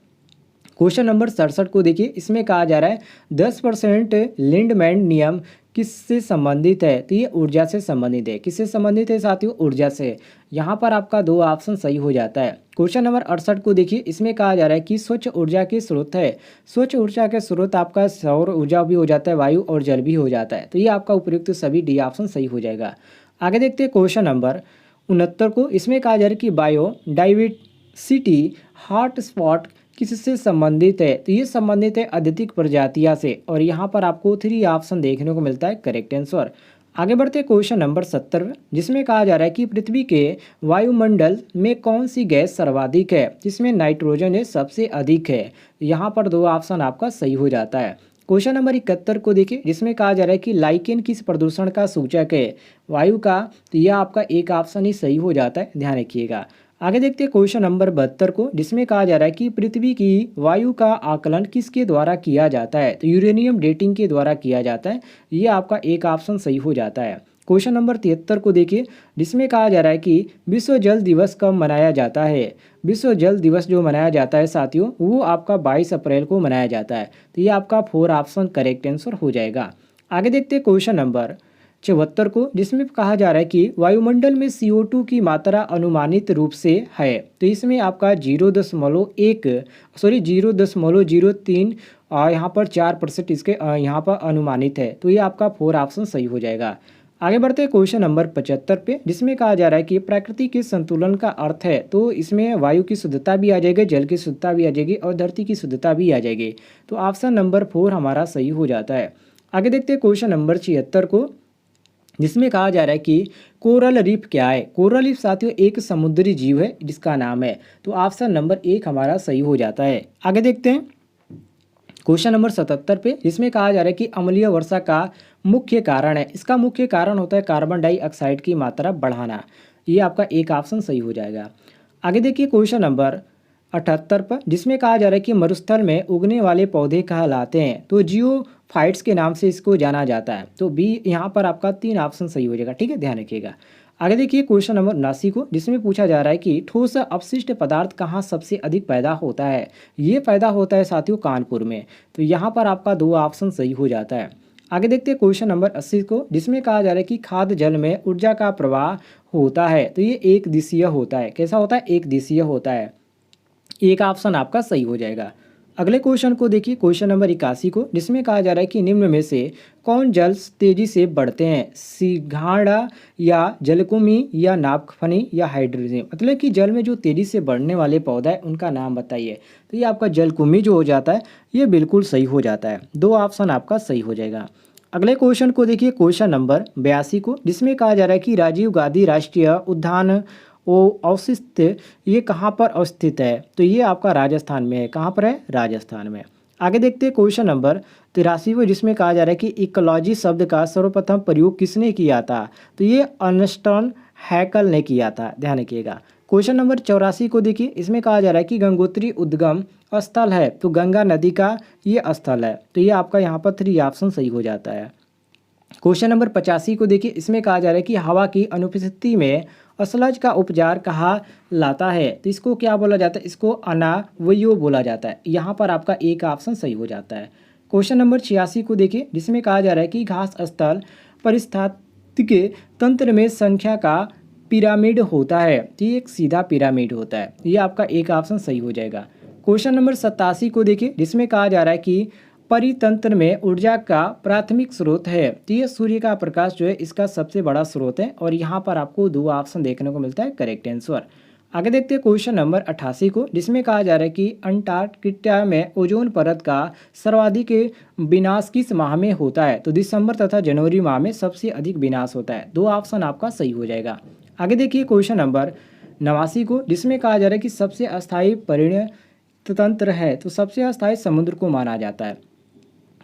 क्वेश्चन नंबर 67 को देखिए, इसमें कहा जा रहा है 10% लिंडमैन नियम किससे संबंधित है? तो ये ऊर्जा से संबंधित है। किससे संबंधित है साथियों? ऊर्जा से। यहाँ पर आपका दो ऑप्शन सही हो जाता है। क्वेश्चन नंबर 68 को देखिए, इसमें कहा जा रहा है कि स्वच्छ ऊर्जा के स्रोत है। स्वच्छ ऊर्जा के स्रोत आपका सौर ऊर्जा भी हो जाता है, वायु और जल भी हो जाता है। तो ये आपका उपयुक्त सभी डी ऑप्शन सही हो जाएगा। आगे देखते हैं क्वेश्चन नंबर 69 को, इसमें कहा जा रहा है कि बायोडाइवर्सिटी हॉटस्पॉट किससे संबंधित है? तो ये संबंधित है अद्वितीय प्रजातियां से। और यहाँ पर आपको 3 ऑप्शन देखने को मिलता है करेक्ट आंसर। आगे बढ़ते क्वेश्चन नंबर 70, जिसमें कहा जा रहा है कि पृथ्वी के वायुमंडल में कौन सी गैस सर्वाधिक है? जिसमें नाइट्रोजन है सबसे अधिक है। यहाँ पर दो ऑप्शन आपका सही हो जाता है। क्वेश्चन नंबर 71 को देखिए, जिसमें कहा जा रहा है कि लाइकेन किस प्रदूषण का सूचक है? वायु का। तो यह आपका एक ऑप्शन ही सही हो जाता है, ध्यान रखिएगा। आगे देखते हैं क्वेश्चन नंबर 72 को, जिसमें कहा जा रहा है कि पृथ्वी की वायु का आकलन किसके द्वारा किया जाता है? तो यूरेनियम डेटिंग के द्वारा किया जाता है। ये आपका एक ऑप्शन सही हो जाता है। क्वेश्चन नंबर 73 को देखिए, जिसमें कहा जा रहा है कि विश्व जल दिवस कब मनाया जाता है? विश्व जल दिवस जो मनाया जाता है साथियों, वो आपका 22 अप्रैल को मनाया जाता है। तो ये आपका 4 ऑप्शन करेक्ट आंसर हो जाएगा। आगे देखते हैं क्वेश्चन नंबर 74 को, जिसमें कहा जा रहा है कि वायुमंडल में CO2 की मात्रा अनुमानित रूप से है। तो इसमें आपका 0.03 यहाँ पर 4% इसके यहाँ पर अनुमानित है। तो ये आपका 4 ऑप्शन सही हो जाएगा। आगे बढ़ते हैं क्वेश्चन नंबर 75 पे, जिसमें कहा जा रहा है कि प्रकृति के संतुलन का अर्थ है। तो इसमें वायु की शुद्धता भी आ जाएगी, जल की शुद्धता भी आ जाएगी और धरती की शुद्धता भी आ जाएगी। तो ऑप्शन नंबर 4 हमारा सही हो जाता है। आगे देखते हैं क्वेश्चन नंबर 76 को, जिसमें कहा जा रहा है कि कोरल रीफ क्या है? कोरल रीफ साथियों एक समुद्री जीव है जिसका नाम है। तो ऑप्शन नंबर 1 हमारा सही हो जाता है। आगे देखते हैं क्वेश्चन नंबर 77 पे, जिसमें कहा जा रहा है कि अम्लीय वर्षा का मुख्य कारण है। इसका मुख्य कारण होता है कार्बन डाइऑक्साइड की मात्रा बढ़ाना। ये आपका एक ऑप्शन सही हो जाएगा। आगे देखिए क्वेश्चन नंबर 78 पर, जिसमें कहा जा रहा है कि मरुस्थल में उगने वाले पौधे कहलाते हैं। तो जियोफाइट्स के नाम से इसको जाना जाता है। तो बी यहाँ पर आपका 3 ऑप्शन सही हो जाएगा, ठीक है, ध्यान रखिएगा। आगे देखिए क्वेश्चन नंबर 79 को, जिसमें पूछा जा रहा है कि ठोस अपशिष्ट पदार्थ कहाँ सबसे अधिक पैदा होता है? ये पैदा होता है साथियों कानपुर में। तो यहाँ पर आपका 2 ऑप्शन सही हो जाता है। आगे देखते हैं क्वेश्चन नंबर 80 को, जिसमें कहा जा रहा है कि खाद्य जल में ऊर्जा का प्रवाह होता है। तो ये एक दिशीय होता है। कैसा होता है? एक दिशीय होता है। एक ऑप्शन आपका सही हो जाएगा। अगले क्वेश्चन को देखिए, क्वेश्चन नंबर 81 को, जिसमें कहा जा रहा है कि निम्न में से कौन जल तेजी से बढ़ते हैं? सिंघाड़ा या जलकुंभी या नागफनी या हाइड्रोजन। मतलब कि जल में जो तेजी से बढ़ने वाले पौधा है उनका नाम बताइए। तो ये आपका जलकुंभी जो हो जाता है ये बिल्कुल सही हो जाता है, 2 ऑप्शन आपका सही हो जाएगा। अगले क्वेश्चन को देखिए, क्वेश्चन नंबर 82 को, जिसमें कहा जा रहा है कि राजीव गांधी राष्ट्रीय उद्यान अवस्थित, ये कहाँ पर अवस्थित है? तो ये आपका राजस्थान में है। कहाँ पर है? राजस्थान में। आगे देखते हैं क्वेश्चन नंबर 83 को, जिसमें कहा जा रहा है कि इकोलॉजी शब्द का सर्वप्रथम प्रयोग किसने किया था? तो ये अर्नस्ट हैकल ने किया था, ध्यान रखिएगा। क्वेश्चन नंबर 84 को देखिए, इसमें कहा जा रहा है कि गंगोत्री उद्गम स्थल है, तो गंगा नदी का ये स्थल है। तो ये आपका यहाँ पर 3 ऑप्शन सही हो जाता है। क्वेश्चन नंबर 85 को देखिए, इसमें कहा जा रहा है कि हवा की अनुपस्थिति में असलज का उपचार कहा लाता है? तो इसको क्या बोला जाता है? इसको अनावयो बोला जाता है। यहाँ पर आपका एक ऑप्शन सही हो जाता है। क्वेश्चन नंबर 86 को देखिए, जिसमें कहा जा रहा है कि घास स्थल परिस्थितिके तंत्र में संख्या का पिरामिड होता है, तो ये एक सीधा पिरामिड होता है। ये आपका एक ऑप्शन सही हो जाएगा। क्वेश्चन नंबर 87 को देखिए, जिसमें कहा जा रहा है कि परितंत्र में ऊर्जा का प्राथमिक स्रोत है, तो ये सूर्य का प्रकाश जो है इसका सबसे बड़ा स्रोत है, और यहाँ पर आपको 2 ऑप्शन देखने को मिलता है करेक्ट आंसर। आगे देखते हैं क्वेश्चन नंबर 88 को, जिसमें कहा जा रहा है कि अंटार्कटिका में ओजोन परत का सर्वाधिक विनाश किस माह में होता है? तो दिसंबर तथा जनवरी माह में सबसे अधिक विनाश होता है। 2 ऑप्शन आपका सही हो जाएगा। आगे देखिए क्वेश्चन नंबर 89 को, जिसमें कहा जा रहा है कि सबसे अस्थायी परिणत तंत्र है, तो सबसे अस्थायी समुद्र को माना जाता है।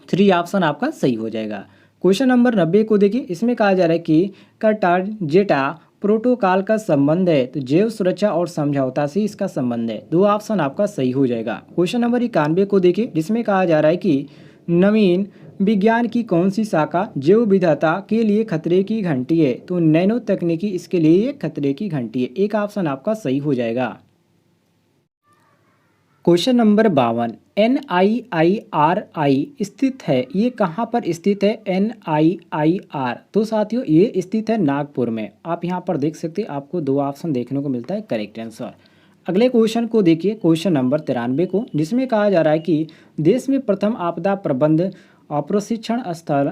3 ऑप्शन आपका सही हो जाएगा। क्वेश्चन नंबर 90 को देखिए, इसमें कहा जा रहा है कि कार्टाजेटा प्रोटोकॉल का संबंध है, तो जैव सुरक्षा और समझौता से इसका संबंध है। 2 ऑप्शन आपका सही हो जाएगा। क्वेश्चन नंबर 91 को देखिए, जिसमें कहा जा रहा है कि नवीन विज्ञान की कौन सी शाखा जैव विविधता के लिए खतरे की घंटी है? तो नैनो तकनीकी इसके लिए खतरे की घंटी है। एक ऑप्शन आपका सही हो जाएगा। क्वेश्चन नंबर 52, NIIRI स्थित है, ये कहाँ पर स्थित है? NIIR, तो साथियों ये स्थित है नागपुर में। आप यहाँ पर देख सकते हैं, आपको 2 ऑप्शन देखने को मिलता है करेक्ट आंसर। अगले क्वेश्चन को देखिए, क्वेश्चन नंबर 93 को, जिसमें कहा जा रहा है कि देश में प्रथम आपदा प्रबंध प्रशिक्षण स्थल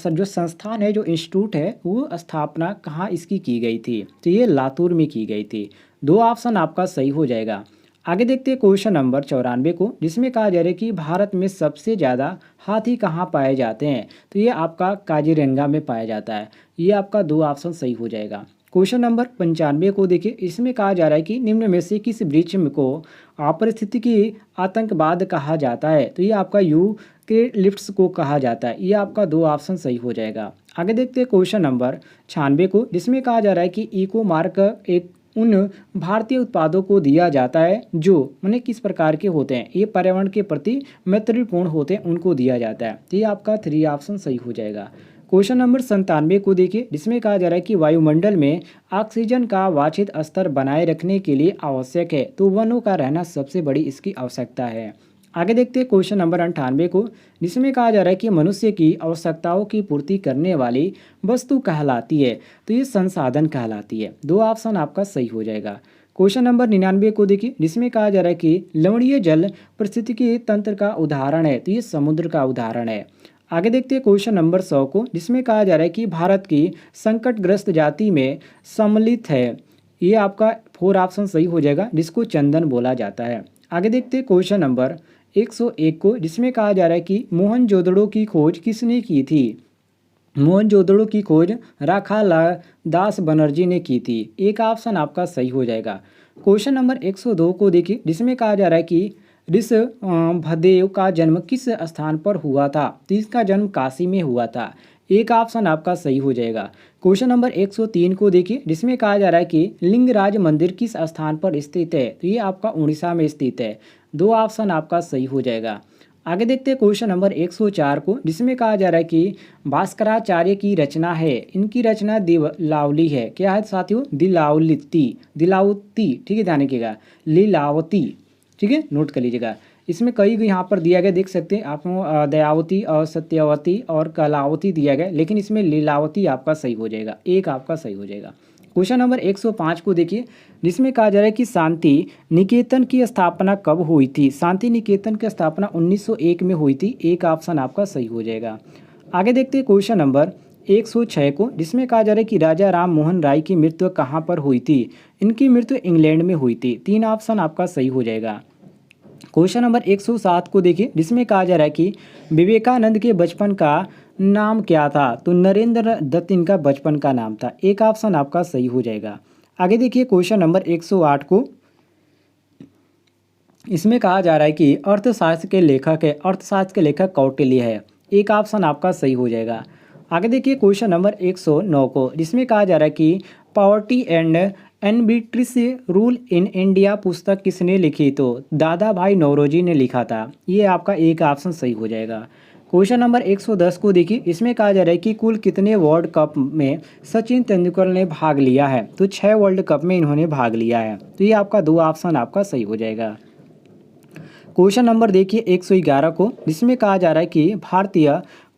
जो संस्थान है, जो इंस्टीट्यूट है, वो स्थापना कहाँ इसकी की गई थी? तो ये लातूर में की गई थी। 2 ऑप्शन आपका सही हो जाएगा। आगे देखते हैं क्वेश्चन नंबर 94 को, जिसमें कहा जा रहा है कि भारत में सबसे ज़्यादा हाथी कहाँ पाए जाते हैं? तो ये आपका काजीरंगा में पाया जाता है। ये आपका 2 ऑप्शन सही हो जाएगा। क्वेश्चन नंबर 95 को देखिए, इसमें कहा जा रहा है कि निम्न में से किस वृक्ष को पारिस्थितिकी आतंकवाद कहा जाता है? तो ये आपका यूकेलिप्टस को कहा जाता है। ये आपका 2 ऑप्शन सही हो जाएगा। आगे देखते हैं क्वेश्चन नंबर 96 को, जिसमें कहा जा रहा है कि इको मार्क एक उन भारतीय उत्पादों को दिया जाता है जो माने किस प्रकार के होते हैं? ये पर्यावरण के प्रति मैत्रीपूर्ण होते हैं, उनको दिया जाता है। तो ये आपका 3 ऑप्शन सही हो जाएगा। क्वेश्चन नंबर 97 को देखिए, जिसमें कहा जा रहा है कि वायुमंडल में ऑक्सीजन का वांछित स्तर बनाए रखने के लिए आवश्यक है, तो वनों का रहना सबसे बड़ी इसकी आवश्यकता है। आगे देखते हैं क्वेश्चन नंबर 98 को, जिसमें कहा जा रहा है कि मनुष्य की आवश्यकताओं की पूर्ति करने वाली वस्तु कहलाती है, तो ये संसाधन कहलाती है। 2 ऑप्शन आपका सही हो जाएगा। क्वेश्चन नंबर 99 को देखिए, जिसमें कहा जा रहा है कि लवणीय जल पारिस्थितिकी तंत्र का उदाहरण है, तो ये समुद्र का उदाहरण है। आगे देखते हैं क्वेश्चन नंबर 100 को, जिसमें कहा जा रहा है कि भारत की संकटग्रस्त जाति में सम्मिलित है, ये आपका 4 ऑप्शन सही हो जाएगा, जिसको चंदन बोला जाता है। आगे देखते हैं क्वेश्चन नंबर 101 को, जिसमें कहा जा रहा है कि मोहनजोदड़ो की खोज किसने की थी? मोहनजोदड़ो की खोज राखालदास बनर्जी ने की थी। एक ऑप्शन आपका सही हो जाएगा। क्वेश्चन नंबर 102 को देखिए, जिसमें कहा जा रहा है कि ऋषभदेव का जन्म किस स्थान पर हुआ था? तो इसका जन्म काशी में हुआ था। एक ऑप्शन आपका सही हो जाएगा। क्वेश्चन नंबर 103 को देखिए, जिसमें कहा जा रहा है कि लिंगराज मंदिर किस स्थान पर स्थित है? तो ये आपका उड़ीसा में स्थित है। 2 ऑप्शन आपका सही हो जाएगा। आगे देखते हैं क्वेश्चन नंबर 104 को, जिसमें कहा जा रहा है कि भास्कराचार्य की रचना है, इनकी रचना दिलावली है। क्या है साथियों? दिलावती, ठीक है, ध्यान रखिएगा, लीलावती, ठीक है, नोट कर लीजिएगा। इसमें कई यहाँ पर दिया गया, देख सकते हैं आप, दयावती और सत्यवती और कलावती दिया गया, लेकिन इसमें लीलावती आपका सही हो जाएगा। एक आपका सही हो जाएगा। क्वेश्चन नंबर 105 को देखिए, जिसमें कहा जा रहा है कि शांति निकेतन की स्थापना कब हुई थी। शांति निकेतन की स्थापना 1901 में हुई थी। एक ऑप्शन आपका सही हो जाएगा। आगे देखते हैं क्वेश्चन नंबर 106 को, जिसमें कहा जा रहा है कि राजा राम मोहन राय की मृत्यु कहाँ पर हुई थी। इनकी मृत्यु इंग्लैंड में हुई थी। 3 ऑप्शन आपका सही हो जाएगा। क्वेश्चन नंबर 107 को देखिए, जिसमें कहा जा रहा है कि विवेकानंद के बचपन का नाम क्या था। तो नरेंद्र दत्त इनका बचपन का नाम था। एक ऑप्शन आपका सही हो जाएगा। आगे देखिए क्वेश्चन नंबर 108 को, इसमें कहा जा रहा है कि अर्थशास्त्र के लेखक है, अर्थशास्त्र के लेखक कौटिल्य है। एक ऑप्शन आपका सही हो जाएगा। आगे देखिए क्वेश्चन नंबर 109 को, जिसमें कहा जा रहा है कि poverty and un-British rule in India पुस्तक किसने लिखी। तो दादा भाई नौरोजी ने लिखा था। ये आपका एक ऑप्शन सही हो जाएगा। क्वेश्चन नंबर 110 को देखिए, इसमें कहा जा रहा है कि कुल कितने वर्ल्ड कप में सचिन तेंदुलकर ने भाग लिया है। तो 6 वर्ल्ड कप में इन्होंने भाग लिया है। तो ये आपका 2 ऑप्शन आपका सही हो जाएगा। क्वेश्चन नंबर देखिए 111 को, जिसमें कहा जा रहा है कि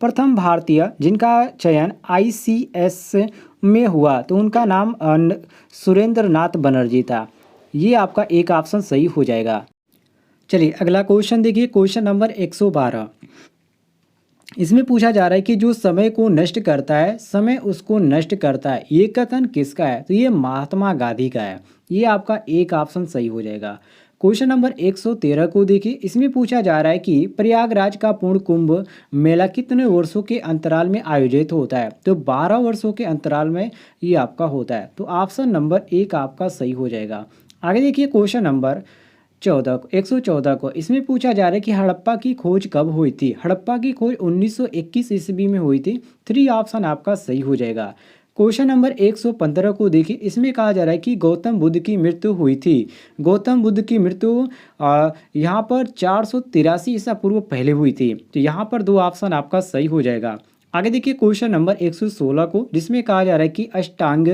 प्रथम भारतीय जिनका चयन ICS में हुआ, तो उनका नाम सुरेंद्र नाथ बनर्जी था। ये आपका एक ऑप्शन सही हो जाएगा। चलिए अगला क्वेश्चन देखिए, क्वेश्चन नंबर 112। इसमें पूछा जा रहा है कि जो समय को नष्ट करता है समय उसको नष्ट करता है, ये कथन किसका है। तो ये महात्मा गांधी का है। ये आपका एक ऑप्शन सही हो जाएगा। क्वेश्चन नंबर 113 को देखिए, इसमें पूछा जा रहा है कि प्रयागराज का पूर्ण कुंभ मेला कितने वर्षों के अंतराल में आयोजित होता है। तो 12 वर्षों के अंतराल में ये आपका होता है। तो ऑप्शन नंबर 1 आपका सही हो जाएगा। आगे देखिए क्वेश्चन नंबर 114 को, इसमें पूछा जा रहा है कि हड़प्पा की खोज कब हुई थी। हड़प्पा की खोज 1921 ईस्वी में हुई थी। 3 ऑप्शन आपका सही हो जाएगा। क्वेश्चन नंबर 115 को देखिए, इसमें कहा जा रहा है कि गौतम बुद्ध की मृत्यु हुई थी। गौतम बुद्ध की मृत्यु यहाँ पर 483 ईसा पूर्व पहले हुई थी। तो यहाँ पर 2 ऑप्शन आपका सही हो जाएगा। आगे देखिए क्वेश्चन नंबर 116 को, जिसमें कहा जा रहा है कि अष्टांग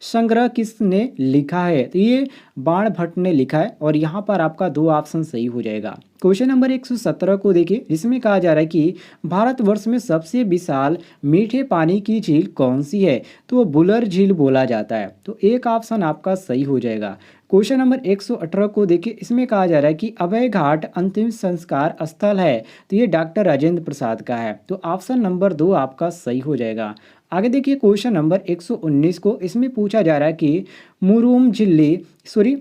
संग्रह किसने लिखा है। तो ये बाण भट्ट ने लिखा है। और यहाँ पर आपका 2 ऑप्शन सही हो जाएगा। क्वेश्चन नंबर 117 को देखिए, जिसमें कहा जा रहा है कि भारतवर्ष में सबसे विशाल मीठे पानी की झील कौन सी है। तो वो बुलर झील बोला जाता है। तो एक ऑप्शन आपका सही हो जाएगा। क्वेश्चन नंबर 118 को देखिए, इसमें कहा जा रहा है कि अभय घाट अंतिम संस्कार स्थल है। तो ये डॉक्टर राजेंद्र प्रसाद का है। तो ऑप्शन नंबर 2 आपका सही हो जाएगा। आगे देखिए क्वेश्चन नंबर 119 को, इसमें पूछा जा रहा है कि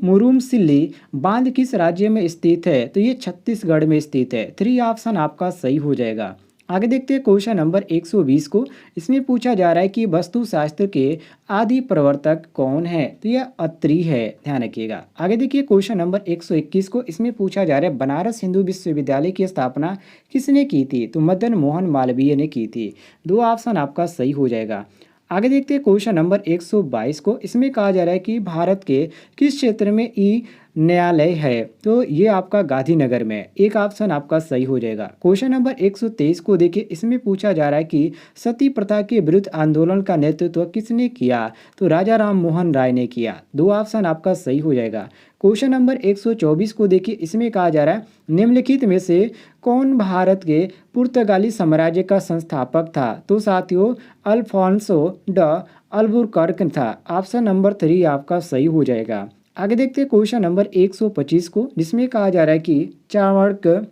मुरुमसिल्ली बांध किस राज्य में स्थित है। तो ये छत्तीसगढ़ में स्थित है। 3 ऑप्शन आपका सही हो जाएगा। आगे देखते हैं क्वेश्चन नंबर 120 को, इसमें पूछा जा रहा है कि वस्तुशास्त्र के आदि प्रवर्तक कौन है। तो यह अत्रि है, ध्यान रखिएगा। आगे देखिए क्वेश्चन नंबर 121 को, इसमें पूछा जा रहा है बनारस हिंदू विश्वविद्यालय की स्थापना किसने की थी। तो मदन मोहन मालवीय ने की थी। 2 ऑप्शन आपका सही हो जाएगा। आगे देखते हैं क्वेश्चन नंबर 122 को, इसमें कहा जा रहा है कि भारत के किस क्षेत्र में ई न्यायालय है। तो ये आपका गांधीनगर में। एक ऑप्शन आपका सही हो जाएगा। क्वेश्चन नंबर 123 को देखिए, इसमें पूछा जा रहा है कि सती प्रथा के विरुद्ध आंदोलन का नेतृत्व किसने किया। तो राजा राम मोहन राय ने किया। 2 ऑप्शन आपका सही हो जाएगा। क्वेश्चन नंबर 124 को देखिए, इसमें कहा जा रहा है निम्नलिखित में से कौन भारत के पुर्तगाली साम्राज्य का संस्थापक था। तो साथियों अल्फोंसो ड अल्बुकर्क था। ऑप्शन नंबर 3 आपका सही हो जाएगा। आगे देखते हैं क्वेश्चन नंबर 125 को, जिसमें कहा जा रहा है कि चाणक्य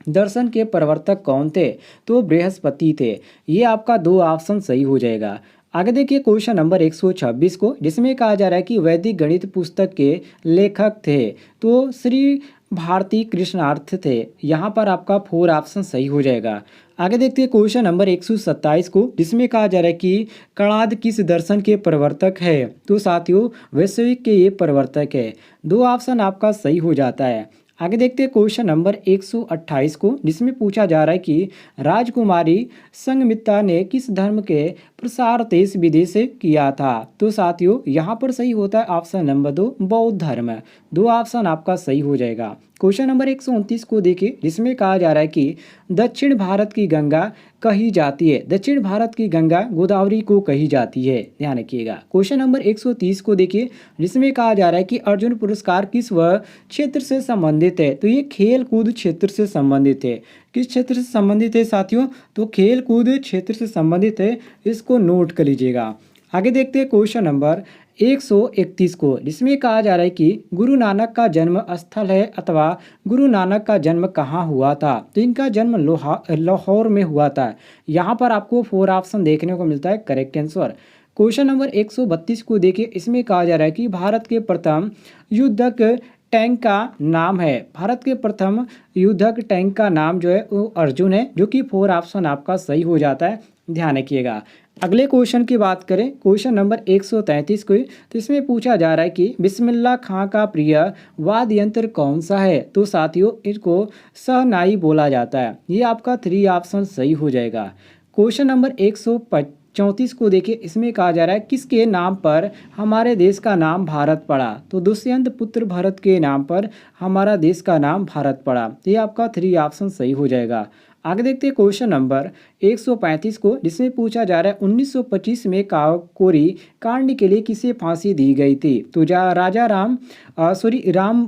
दर्शन के प्रवर्तक कौन थे। तो बृहस्पति थे। ये आपका 2 ऑप्शन सही हो जाएगा। आगे देखिए क्वेश्चन नंबर 126 को, जिसमें कहा जा रहा है कि वैदिक गणित पुस्तक के लेखक थे। तो श्री भारती कृष्णार्थ थे। यहाँ पर आपका 4 ऑप्शन सही हो जाएगा। आगे देखते हैं क्वेश्चन नंबर 127 को, जिसमें कहा जा रहा है कि कणाद किस दर्शन के प्रवर्तक है। तो साथियों वैश्विक के ये प्रवर्तक है। 2 ऑप्शन आपका सही हो जाता है। आगे देखते हैं क्वेश्चन नंबर 128 को, जिसमें पूछा जा रहा है कि राजकुमारी संघमित्रा ने किस धर्म के प्रसार देश विदेश किया था। तो साथियों यहाँ पर सही होता है ऑप्शन नंबर 2 बौद्ध धर्म। 2 ऑप्शन आपका सही हो जाएगा। क्वेश्चन नंबर 129 को देखिए, जिसमें कहा जा रहा है कि दक्षिण भारत की गंगा कही जाती है। दक्षिण भारत की गंगा गोदावरी को कही जाती है, ध्यान रखिएगा। क्वेश्चन नंबर 130 को देखिए, जिसमें कहा जा रहा है कि अर्जुन पुरस्कार किस वह क्षेत्र से संबंधित है। तो ये खेल कूद क्षेत्र से संबंधित है। किस क्षेत्र से संबंधित है साथियों। तो खेल कूद क्षेत्र से संबंधित है। इसको नोट कर लीजिएगा। आगे देखते हैं क्वेश्चन नंबर 131 को, जिसमें कहा जा रहा है कि गुरु नानक का जन्म स्थल है अथवा गुरु नानक का जन्म कहाँ हुआ था। तो इनका जन्म लाहौर में हुआ था। यहाँ पर आपको 4 ऑप्शन देखने को मिलता है करेक्ट आंसर। क्वेश्चन नंबर 132 को देखिए, इसमें कहा जा रहा है कि भारत के प्रथम युद्धक टैंक का नाम है। भारत के प्रथम युद्धक टैंक का नाम जो है वो अर्जुन है, जो कि 4 ऑप्शन आपका सही हो जाता है, ध्यान रखिएगा। अगले क्वेश्चन की बात करें, क्वेश्चन नंबर 133 को, तो इसमें पूछा जा रहा है कि बिस्मिल्लाह खां का प्रिय वाद्य यंत्र कौन सा है। तो साथियों इसको शहनाई बोला जाता है। ये आपका 3 ऑप्शन सही हो जाएगा। क्वेश्चन नंबर 134 को देखिए, इसमें कहा जा रहा है किसके नाम पर हमारे देश का नाम भारत पड़ा। तो दुष्यंत पुत्र भरत के नाम पर हमारा देश का नाम भारत पड़ा। ये आपका 3 ऑप्शन सही हो जाएगा। आगे देखते हैं क्वेश्चन नंबर 135 को, जिसमें पूछा जा रहा है 1925 में काकोरी कांड के लिए किसे फांसी दी गई थी। तो राजा राम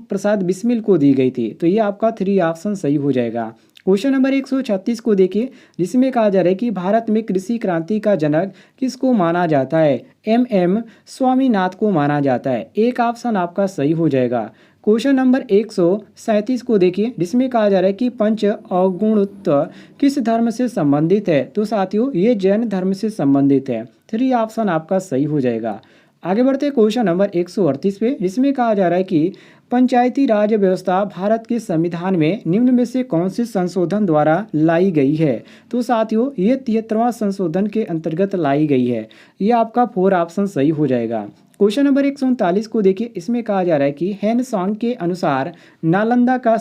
प्रसाद बिस्मिल को दी गई थी। तो ये आपका 3 ऑप्शन सही हो जाएगा। क्वेश्चन नंबर 136 को देखिए, जिसमें कहा जा रहा है कि भारत में कृषि क्रांति का जनक किसको माना जाता है। एम स्वामीनाथन को माना जाता है। एक ऑप्शन आपका सही हो जाएगा। क्वेश्चन नंबर 137 को देखिए, जिसमें कहा जा रहा है कि पंच अवगुणत्व किस धर्म से संबंधित है। तो साथियों ये जैन धर्म से संबंधित है। 3 ऑप्शन आपका सही हो जाएगा। आगे बढ़ते क्वेश्चन नंबर 138 पे, जिसमें कहा जा रहा है कि पंचायती राज व्यवस्था भारत के संविधान में निम्न में से कौन से संशोधन द्वारा लाई गई है। तो साथियों ये 73वां संशोधन के अंतर्गत लाई गई है। ये आपका 4 ऑप्शन सही हो जाएगा। क्वेश्चन नंबर 139 को देखिए, इसमें कहा जा रहा है कि हैन सांग के अनुसार नालंदा का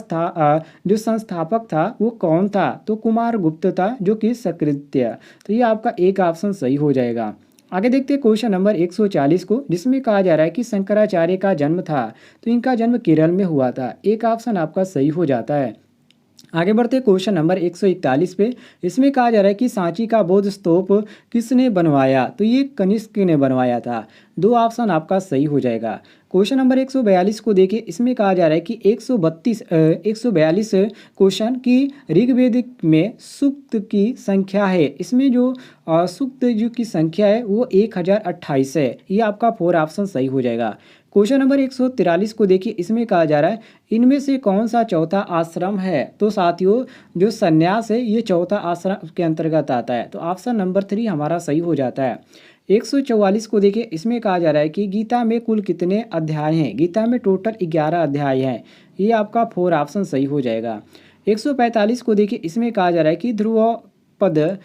जो संस्थापक था वो कौन था। तो कुमार गुप्त था, जो कि सकृत्य। तो ये आपका एक ऑप्शन सही हो जाएगा। आगे देखते हैं क्वेश्चन नंबर 140 को, जिसमें कहा जा रहा है कि शंकराचार्य का जन्म था। तो इनका जन्म केरल में हुआ था। एक ऑप्शन आपका सही हो जाता है। आगे बढ़ते क्वेश्चन नंबर 141 पे, इसमें कहा जा रहा है कि सांची का बौद्ध स्तूप किसने बनवाया। तो ये कनिष्क ने बनवाया था। 2 ऑप्शन आपका सही हो जाएगा। क्वेश्चन नंबर 142 को देखिए, इसमें कहा जा रहा है कि 142 क्वेश्चन की ऋग्वेद में सूक्त की संख्या है। इसमें जो सूक्त जो की संख्या है वो 1028 है। ये आपका 4 ऑप्शन सही हो जाएगा। क्वेश्चन नंबर 143 को देखिए, इसमें कहा जा रहा है इनमें से कौन सा चौथा आश्रम है। तो साथियों जो संन्यास है ये चौथा आश्रम के अंतर्गत आता है। तो ऑप्शन नंबर 3 हमारा सही हो जाता है। 144 को देखिए, इसमें कहा जा रहा है कि गीता में कुल कितने अध्याय हैं। गीता में टोटल 11 अध्याय हैं। ये आपका 4 ऑप्शन सही हो जाएगा। 145 को देखिए, इसमें कहा जा रहा है कि ध्रुवपद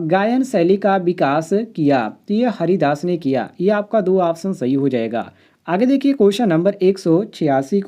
गायन शैली का विकास किया। तो ये हरिदास ने किया। ये आपका 2 ऑप्शन सही हो जाएगा। आगे देखिए क्वेश्चन नंबर 146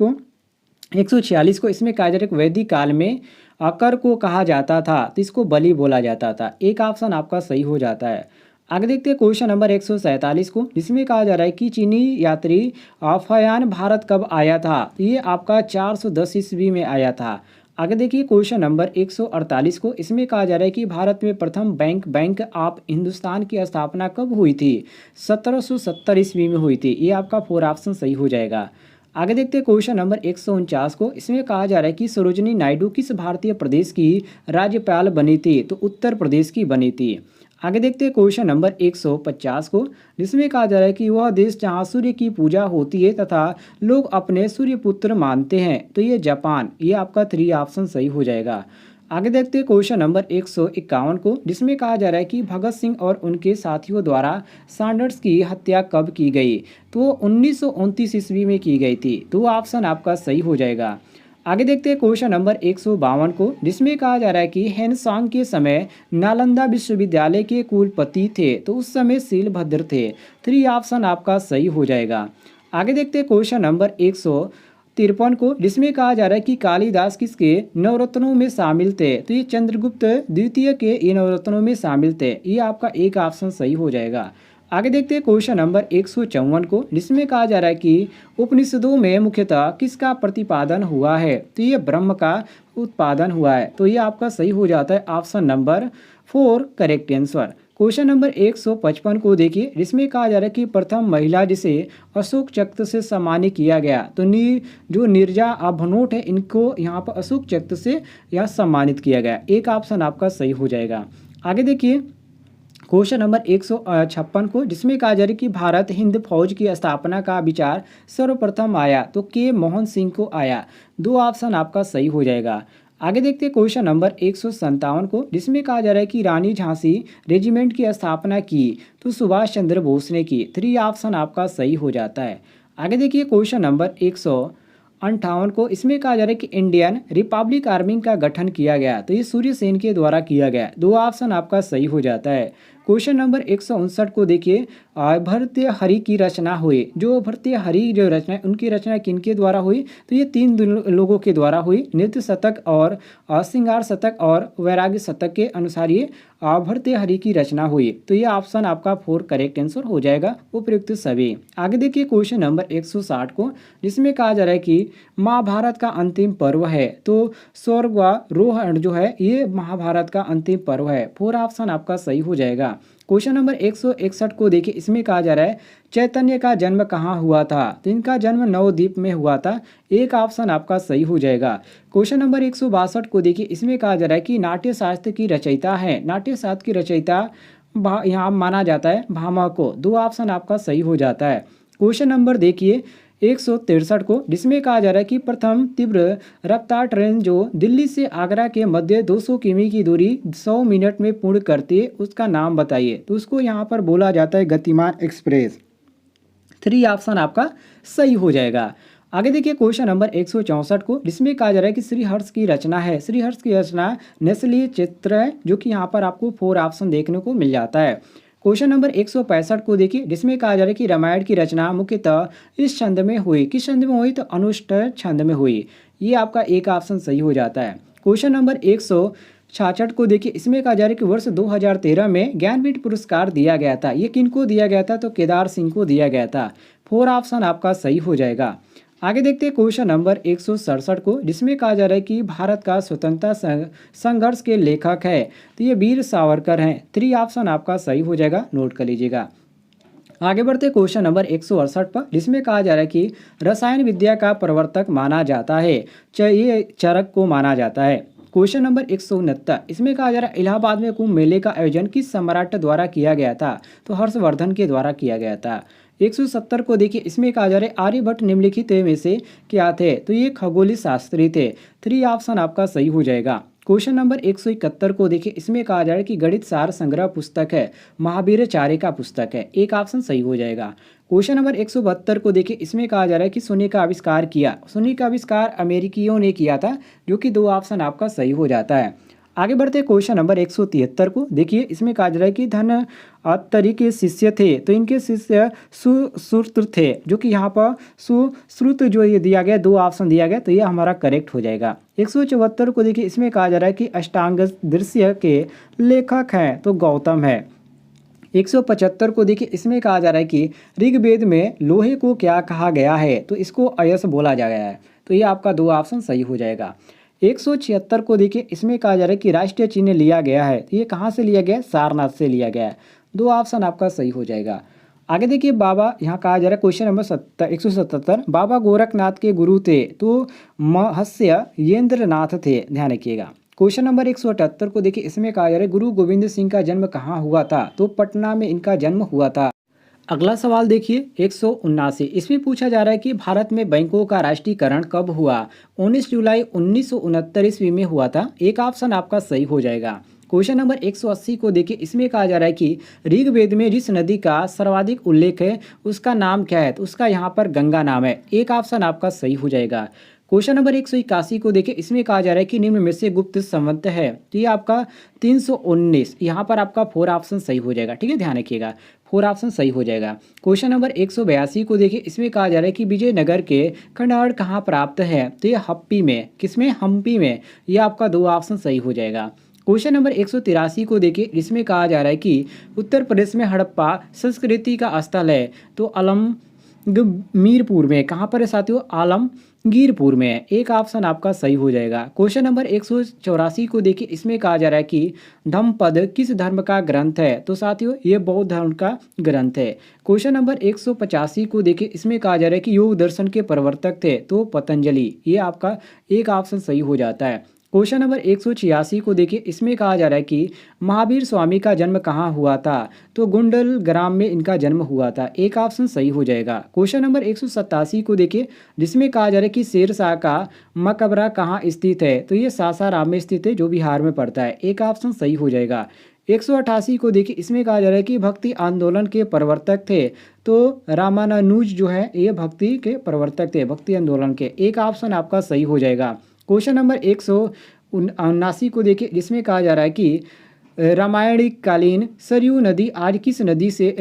को, इसमें कहा जा रहा है कि वैदिक काल में कर को कहा जाता था। तो इसको बलि बोला जाता था। एक ऑप्शन आपका सही हो जाता है। आगे देखते हैं क्वेश्चन नंबर 147 को, जिसमें कहा जा रहा है कि चीनी यात्री फयान भारत कब आया था। तो ये आपका 410 ईस्वी में आया था। आगे देखिए क्वेश्चन नंबर 148 को, इसमें कहा जा रहा है कि भारत में प्रथम बैंक ऑफ हिंदुस्तान की स्थापना कब हुई थी। 1770 ईस्वी में हुई थी। ये आपका 4 ऑप्शन सही हो जाएगा। आगे देखते हैं क्वेश्चन नंबर 149 को, इसमें कहा जा रहा है कि सरोजिनी नायडू किस भारतीय प्रदेश की राज्यपाल बनी थी। तो उत्तर प्रदेश की बनी थी। आगे देखते हैं क्वेश्चन नंबर 150 को, जिसमें कहा जा रहा है कि वह देश जहां सूर्य की पूजा होती है तथा लोग अपने सूर्य पुत्र मानते हैं। तो ये जापान। ये आपका 3 ऑप्शन सही हो जाएगा। आगे देखते हैं क्वेश्चन नंबर 151 को, जिसमें कहा जा रहा है कि भगत सिंह और उनके साथियों द्वारा सैंडर्स की हत्या कब की गई। तो 1929 ईस्वी में की गई थी। तो ऑप्शन आपका सही हो जाएगा। आगे देखते हैं क्वेश्चन नंबर 152 को, जिसमें कहा जा रहा है कि हेनसांग के समय नालंदा विश्वविद्यालय के कुलपति थे। तो उस समय शीलभद्र थे। 3 ऑप्शन आपका सही हो जाएगा। आगे देखते हैं क्वेश्चन नंबर 153 को, जिसमें कहा जा रहा है कि कालिदास किसके नवरत्नों में शामिल थे। तो ये चंद्रगुप्त द्वितीय के ये नवरत्नों में शामिल थे। ये आपका एक ऑप्शन सही हो जाएगा। आगे देखते हैं क्वेश्चन नंबर 154 को, जिसमें कहा जा रहा है कि उपनिषदों में मुख्यतः किसका प्रतिपादन हुआ है। तो ये ब्रह्म का उत्पादन हुआ है। तो ये आपका सही हो जाता है option number 4 correct answer. Question number 155 को देखिए, जिसमें कहा जा रहा है कि प्रथम महिला जिसे अशोक चक्र से सम्मानित किया गया। तो जो नीरजा भनोट है इनको यहाँ पर अशोक चक्र से यह सम्मानित किया गया। एक ऑप्शन आपका सही हो जाएगा। आगे देखिए क्वेश्चन नंबर 156 को, जिसमें कहा जा रहा है कि भारत हिंद फौज की स्थापना का विचार सर्वप्रथम आया, तो के मोहन सिंह को आया। दो ऑप्शन आपका सही हो जाएगा। आगे देखते हैं क्वेश्चन नंबर 157 को, जिसमें कहा जा रहा है कि रानी झांसी रेजिमेंट की स्थापना की, तो सुभाष चंद्र बोस ने की। थ्री ऑप्शन आपका सही हो जाता है। आगे देखिए क्वेश्चन नंबर 158 को, इसमें कहा जा रहा है कि इंडियन रिपब्लिक आर्मी का गठन किया गया, तो ये सूर्य सेन के द्वारा किया गया। दो ऑप्शन आपका सही हो जाता है। क्वेश्चन नंबर 159 को देखिए, भर्तृहरि की रचना हुई। जो भर्तृहरि जो रचना है, उनकी रचना किनके द्वारा हुई, तो ये तीन लोगों के द्वारा हुई। नृत्य शतक और श्रृंगार शतक और वैराग्य शतक के अनुसार ये भर्तृहरि की रचना हुई। तो ये ऑप्शन आपका 4 करेक्ट आंसर हो जाएगा, उपयुक्त सभी। आगे देखिए क्वेश्चन नंबर 160 को, जिसमें कहा जा रहा है कि महाभारत का अंतिम पर्व है, तो स्वर्गारोहण जो है ये महाभारत का अंतिम पर्व है। 4 ऑप्शन आपका सही हो जाएगा। क्वेश्चन नंबर 161 को देखिए, इसमें कहा जा रहा है चैतन्य का जन्म कहाँ हुआ था, तो इनका जन्म नवद्वीप में हुआ था। एक ऑप्शन आपका सही हो जाएगा। क्वेश्चन नंबर 162 को देखिए, इसमें कहा जा रहा है कि नाट्य शास्त्र की रचयिता है, नाट्य शास्त्र की रचयिता यहाँ माना जाता है भामा को। दो ऑप्शन आपका सही हो जाता है। क्वेश्चन नंबर देखिए 163 को, जिसमें कहा जा रहा है कि प्रथम तीव्र रफ्तार ट्रेन जो दिल्ली से आगरा के मध्य 200 किमी की दूरी 100 मिनट में पूर्ण करती है, उसका नाम बताइए। तो उसको यहाँ पर बोला जाता है गतिमान एक्सप्रेस। 3 ऑप्शन आपका सही हो जाएगा। आगे देखिए क्वेश्चन नंबर 164 को, जिसमें कहा जा रहा है कि श्रीहर्ष की रचना है। श्रीहर्ष की रचना नस्लीय चित्र है, जो कि यहाँ पर आपको 4 ऑप्शन देखने को मिल जाता है। क्वेश्चन नंबर 165 को देखिए, जिसमें कहा जा रहा है कि रामायण की रचना मुख्यतः इस छंद में हुई। किस छंद में हुई, तो अनुष्ठर छंद में हुई। ये आपका एक ऑप्शन सही हो जाता है। क्वेश्चन नंबर 166 को देखिए, इसमें कहा जा रहा है कि वर्ष 2013 में ज्ञानपीठ पुरस्कार दिया गया था। ये किनको दिया गया था, तो केदार सिंह को दिया गया था। 4 ऑप्शन आपका सही हो जाएगा। आगे देखते हैं क्वेश्चन नंबर 167 को, जिसमें कहा जा रहा है कि भारत का स्वतंत्रता संघर्ष के लेखक है, तो ये वीर सावरकर हैं। 3 ऑप्शन आपका सही हो जाएगा, नोट कर लीजिएगा। आगे बढ़ते क्वेश्चन नंबर 168 पर, जिसमें कहा जा रहा है कि रसायन विद्या का प्रवर्तक माना जाता है, ये चरक को माना जाता है। क्वेश्चन नंबर 169, इसमें कहा जा रहा है इलाहाबाद में कुंभ मेले का आयोजन किस सम्राट द्वारा किया गया था, तो हर्षवर्धन के द्वारा किया गया था। 170 को देखिए, इसमें कहा जा रहा है आर्यभट्ट निम्नलिखित में से क्या थे, तो ये खगोलीय शास्त्री थे। 3 ऑप्शन आपका सही हो जाएगा। क्वेश्चन नंबर 171 को देखिए, इसमें कहा जा रहा है कि गणित सार संग्रह पुस्तक है, महावीराचार्य का पुस्तक है। एक ऑप्शन सही हो जाएगा। क्वेश्चन नंबर 172 को देखिए, इसमें कहा जा रहा है कि शून्य का आविष्कार किया। शून्य का आविष्कार अमेरिकियों ने किया था, जो कि 2 ऑप्शन आपका सही हो जाता है। आगे बढ़ते क्वेश्चन नंबर 173 को देखिए, इसमें कहा जा रहा है कि धनवंतरि के शिष्य थे, तो इनके शिष्य सुश्रुत थे, जो कि यहाँ पर सुश्रुत जो ये दिया गया, 2 ऑप्शन दिया गया, तो ये हमारा करेक्ट हो जाएगा। 174 को देखिए, इसमें कहा जा रहा है कि अष्टांग दृश्य के लेखक हैं, तो गौतम है। 175 को देखिए, इसमें कहा जा रहा है कि ऋग्वेद में लोहे को क्या कहा गया है, तो इसको अयस बोला जा गया है। तो ये आपका 2 ऑप्शन सही हो जाएगा। 176 को देखिए, इसमें कहा जा रहा है कि राष्ट्रीय चिन्ह लिया गया है, तो ये कहाँ से लिया गया है, सारनाथ से लिया गया है। 2 ऑप्शन आपका सही हो जाएगा। आगे देखिए बाबा, यहाँ कहा जा रहा है क्वेश्चन नंबर 177, बाबा गोरखनाथ के गुरु थे, तो महस्य येंद्रनाथ थे, ध्यान रखिएगा। क्वेश्चन नंबर 178 को देखिए, इसमें कहा जा रहा है गुरु गोविंद सिंह का जन्म कहाँ हुआ था, तो पटना में इनका जन्म हुआ था। अगला सवाल देखिए 179, इसमें पूछा जा रहा है कि भारत में बैंकों का राष्ट्रीयकरण कब हुआ। 19 जुलाई 1969 ईस्वी में हुआ था। एक ऑप्शन आपका सही हो जाएगा। क्वेश्चन नंबर 180 को देखिए, इसमें कहा जा रहा है कि ऋग्वेद में जिस नदी का सर्वाधिक उल्लेख है उसका नाम क्या है, तो उसका यहाँ पर गंगा नाम है। एक ऑप्शन आपका सही हो जाएगा। क्वेश्चन नंबर 181 को देखिए, इसमें कहा जा रहा है कि निम्न में से गुप्त संवत है, तो ये आपका 319, यहाँ पर आपका 4 ऑप्शन सही हो जाएगा। ठीक है, ध्यान रखिएगा, 4 ऑप्शन सही हो जाएगा। क्वेश्चन नंबर 182 को देखिए, इसमें कहा जा रहा है कि विजयनगर के खंडहर कहाँ प्राप्त है, तो ये हम्पी में, किसमें, हम्पी में। ये आपका 2 ऑप्शन सही हो जाएगा। क्वेश्चन नंबर 183 को देखिए, इसमें कहा जा रहा है कि उत्तर प्रदेश में हड़प्पा संस्कृति का स्थल है, तो मीरपुर में, कहाँ पर है साथियों, आलमगीरपुर में। एक ऑप्शन आपका सही हो जाएगा। क्वेश्चन नंबर 184 को देखिए, इसमें कहा जा रहा है कि धम्मपद किस धर्म का ग्रंथ है, तो साथियों ये बौद्ध धर्म का ग्रंथ है। क्वेश्चन नंबर 185 को देखिए, इसमें कहा जा रहा है कि योग दर्शन के प्रवर्तक थे, तो पतंजलि। ये आपका एक ऑप्शन सही हो जाता है। क्वेश्चन नंबर 186 को देखिए, इसमें कहा जा रहा है कि महावीर स्वामी का जन्म कहाँ हुआ था? तो गुंडल ग्राम में इनका जन्म हुआ था। एक ऑप्शन सही हो जाएगा। क्वेश्चन नंबर 187 को देखिए, जिसमें कहा जा रहा है कि शेरशाह का मकबरा कहाँ स्थित है? तो ये सासाराम में स्थित है, जो बिहार में पड़ता है। एक ऑप्शन सही हो जाएगा। 188 को देखिए, इसमें कहा जा रहा है कि भक्ति आंदोलन के प्रवर्तक थे। तो रामानुज जो है ये भक्ति के प्रवर्तक थे, भक्ति आंदोलन के। एक ऑप्शन आपका सही हो जाएगा। क्वेश्चन नंबर 179 को देखिए, जिसमें कहा जा रहा है कि रामायणिक कालीन सरयू नदी आज किस नदी से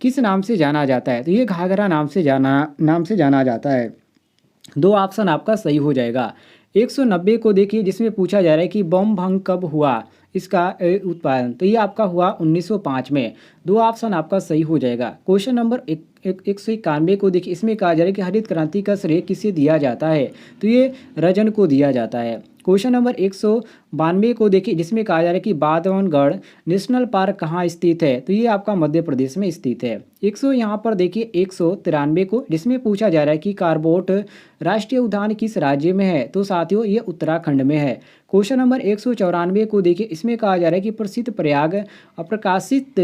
किस नाम से जाना जाता है? तो ये घाघरा नाम से जाना जाता है। दो ऑप्शन आपका सही हो जाएगा। 190 को देखिए, जिसमें पूछा जा रहा है कि बम भंग कब हुआ इसका उत्पादन? तो ये आपका हुआ 1905 में। दो ऑप्शन आपका सही हो जाएगा। क्वेश्चन नंबर 191 को देखिए, इसमें कहा जा रहा है कि हरित क्रांति का श्रेय किसे दिया जाता है? तो ये रजन को दिया जाता है। क्वेश्चन नंबर 192 को देखिए, जिसमें कहा जा रहा है कि बांधवगढ़ नेशनल पार्क कहाँ स्थित है? तो ये आपका मध्य प्रदेश में स्थित है। यहाँ पर देखिए 193 को, जिसमें पूछा जा रहा है कि कारबोट राष्ट्रीय उद्यान किस राज्य में है? तो साथियों ये उत्तराखंड में है। क्वेश्चन नंबर 194 को देखिए, इसमें कहा जा रहा है कि प्रसिद्ध प्रयाग प्रकाशित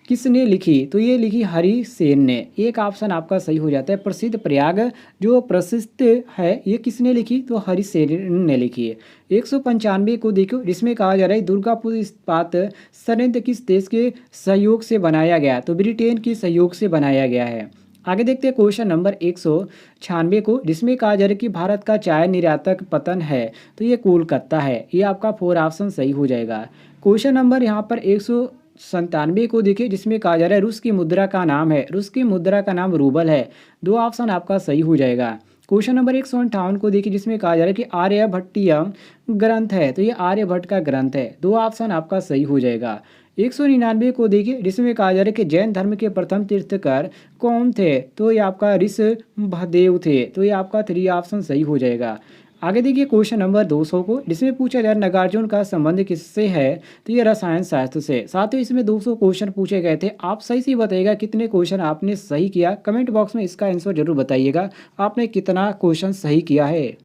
किसने लिखी? तो ये लिखी हरि सेन ने। एक ऑप्शन आपका सही हो जाता है। प्रसिद्ध प्रयाग जो प्रसिद्ध है ये किसने लिखी? तो हरि सेन ने लिखी है। 195 को देखो, जिसमें कहा जा रहा है दुर्गापुर इस्पात संयंत्र किस देश के सहयोग से बनाया गया? तो ब्रिटेन के सहयोग से बनाया गया है। आगे देखते हैं क्वेश्चन नंबर 196 को, जिसमें कहा जा रहा है कि भारत का चाय निर्यातक पतन है। तो ये कोलकाता है। ये आपका 4 ऑप्शन सही हो जाएगा। क्वेश्चन नंबर यहाँ पर 197 को देखिए, जिसमें कहा जा रहा है रूस की मुद्रा का नाम है। रूस की मुद्रा का नाम रूबल है। दो ऑप्शन आपका सही हो जाएगा। क्वेश्चन नंबर 158 को देखिए, जिसमें कहा जा रहा है कि आर्यभट्टीयम ग्रंथ है। तो ये आर्यभट्ट का ग्रंथ है। दो ऑप्शन आपका सही हो जाएगा। 199 को देखिए, जिसमें कहा जा रहा है कि जैन धर्म के प्रथम तीर्थकर कौन थे? तो ये आपका ऋषभदेव थे। तो ये आपका 3 ऑप्शन सही हो जाएगा। आगे देखिए क्वेश्चन नंबर 200 को, जिसमें पूछा जा रहा है नागार्जुन का संबंध किससे है? तो ये रसायन शास्त्र से। साथ ही इसमें 200 क्वेश्चन पूछे गए थे। आप सही से बताइएगा कितने क्वेश्चन आपने सही किया। कमेंट बॉक्स में इसका आंसर जरूर बताइएगा, आपने कितना क्वेश्चन सही किया है।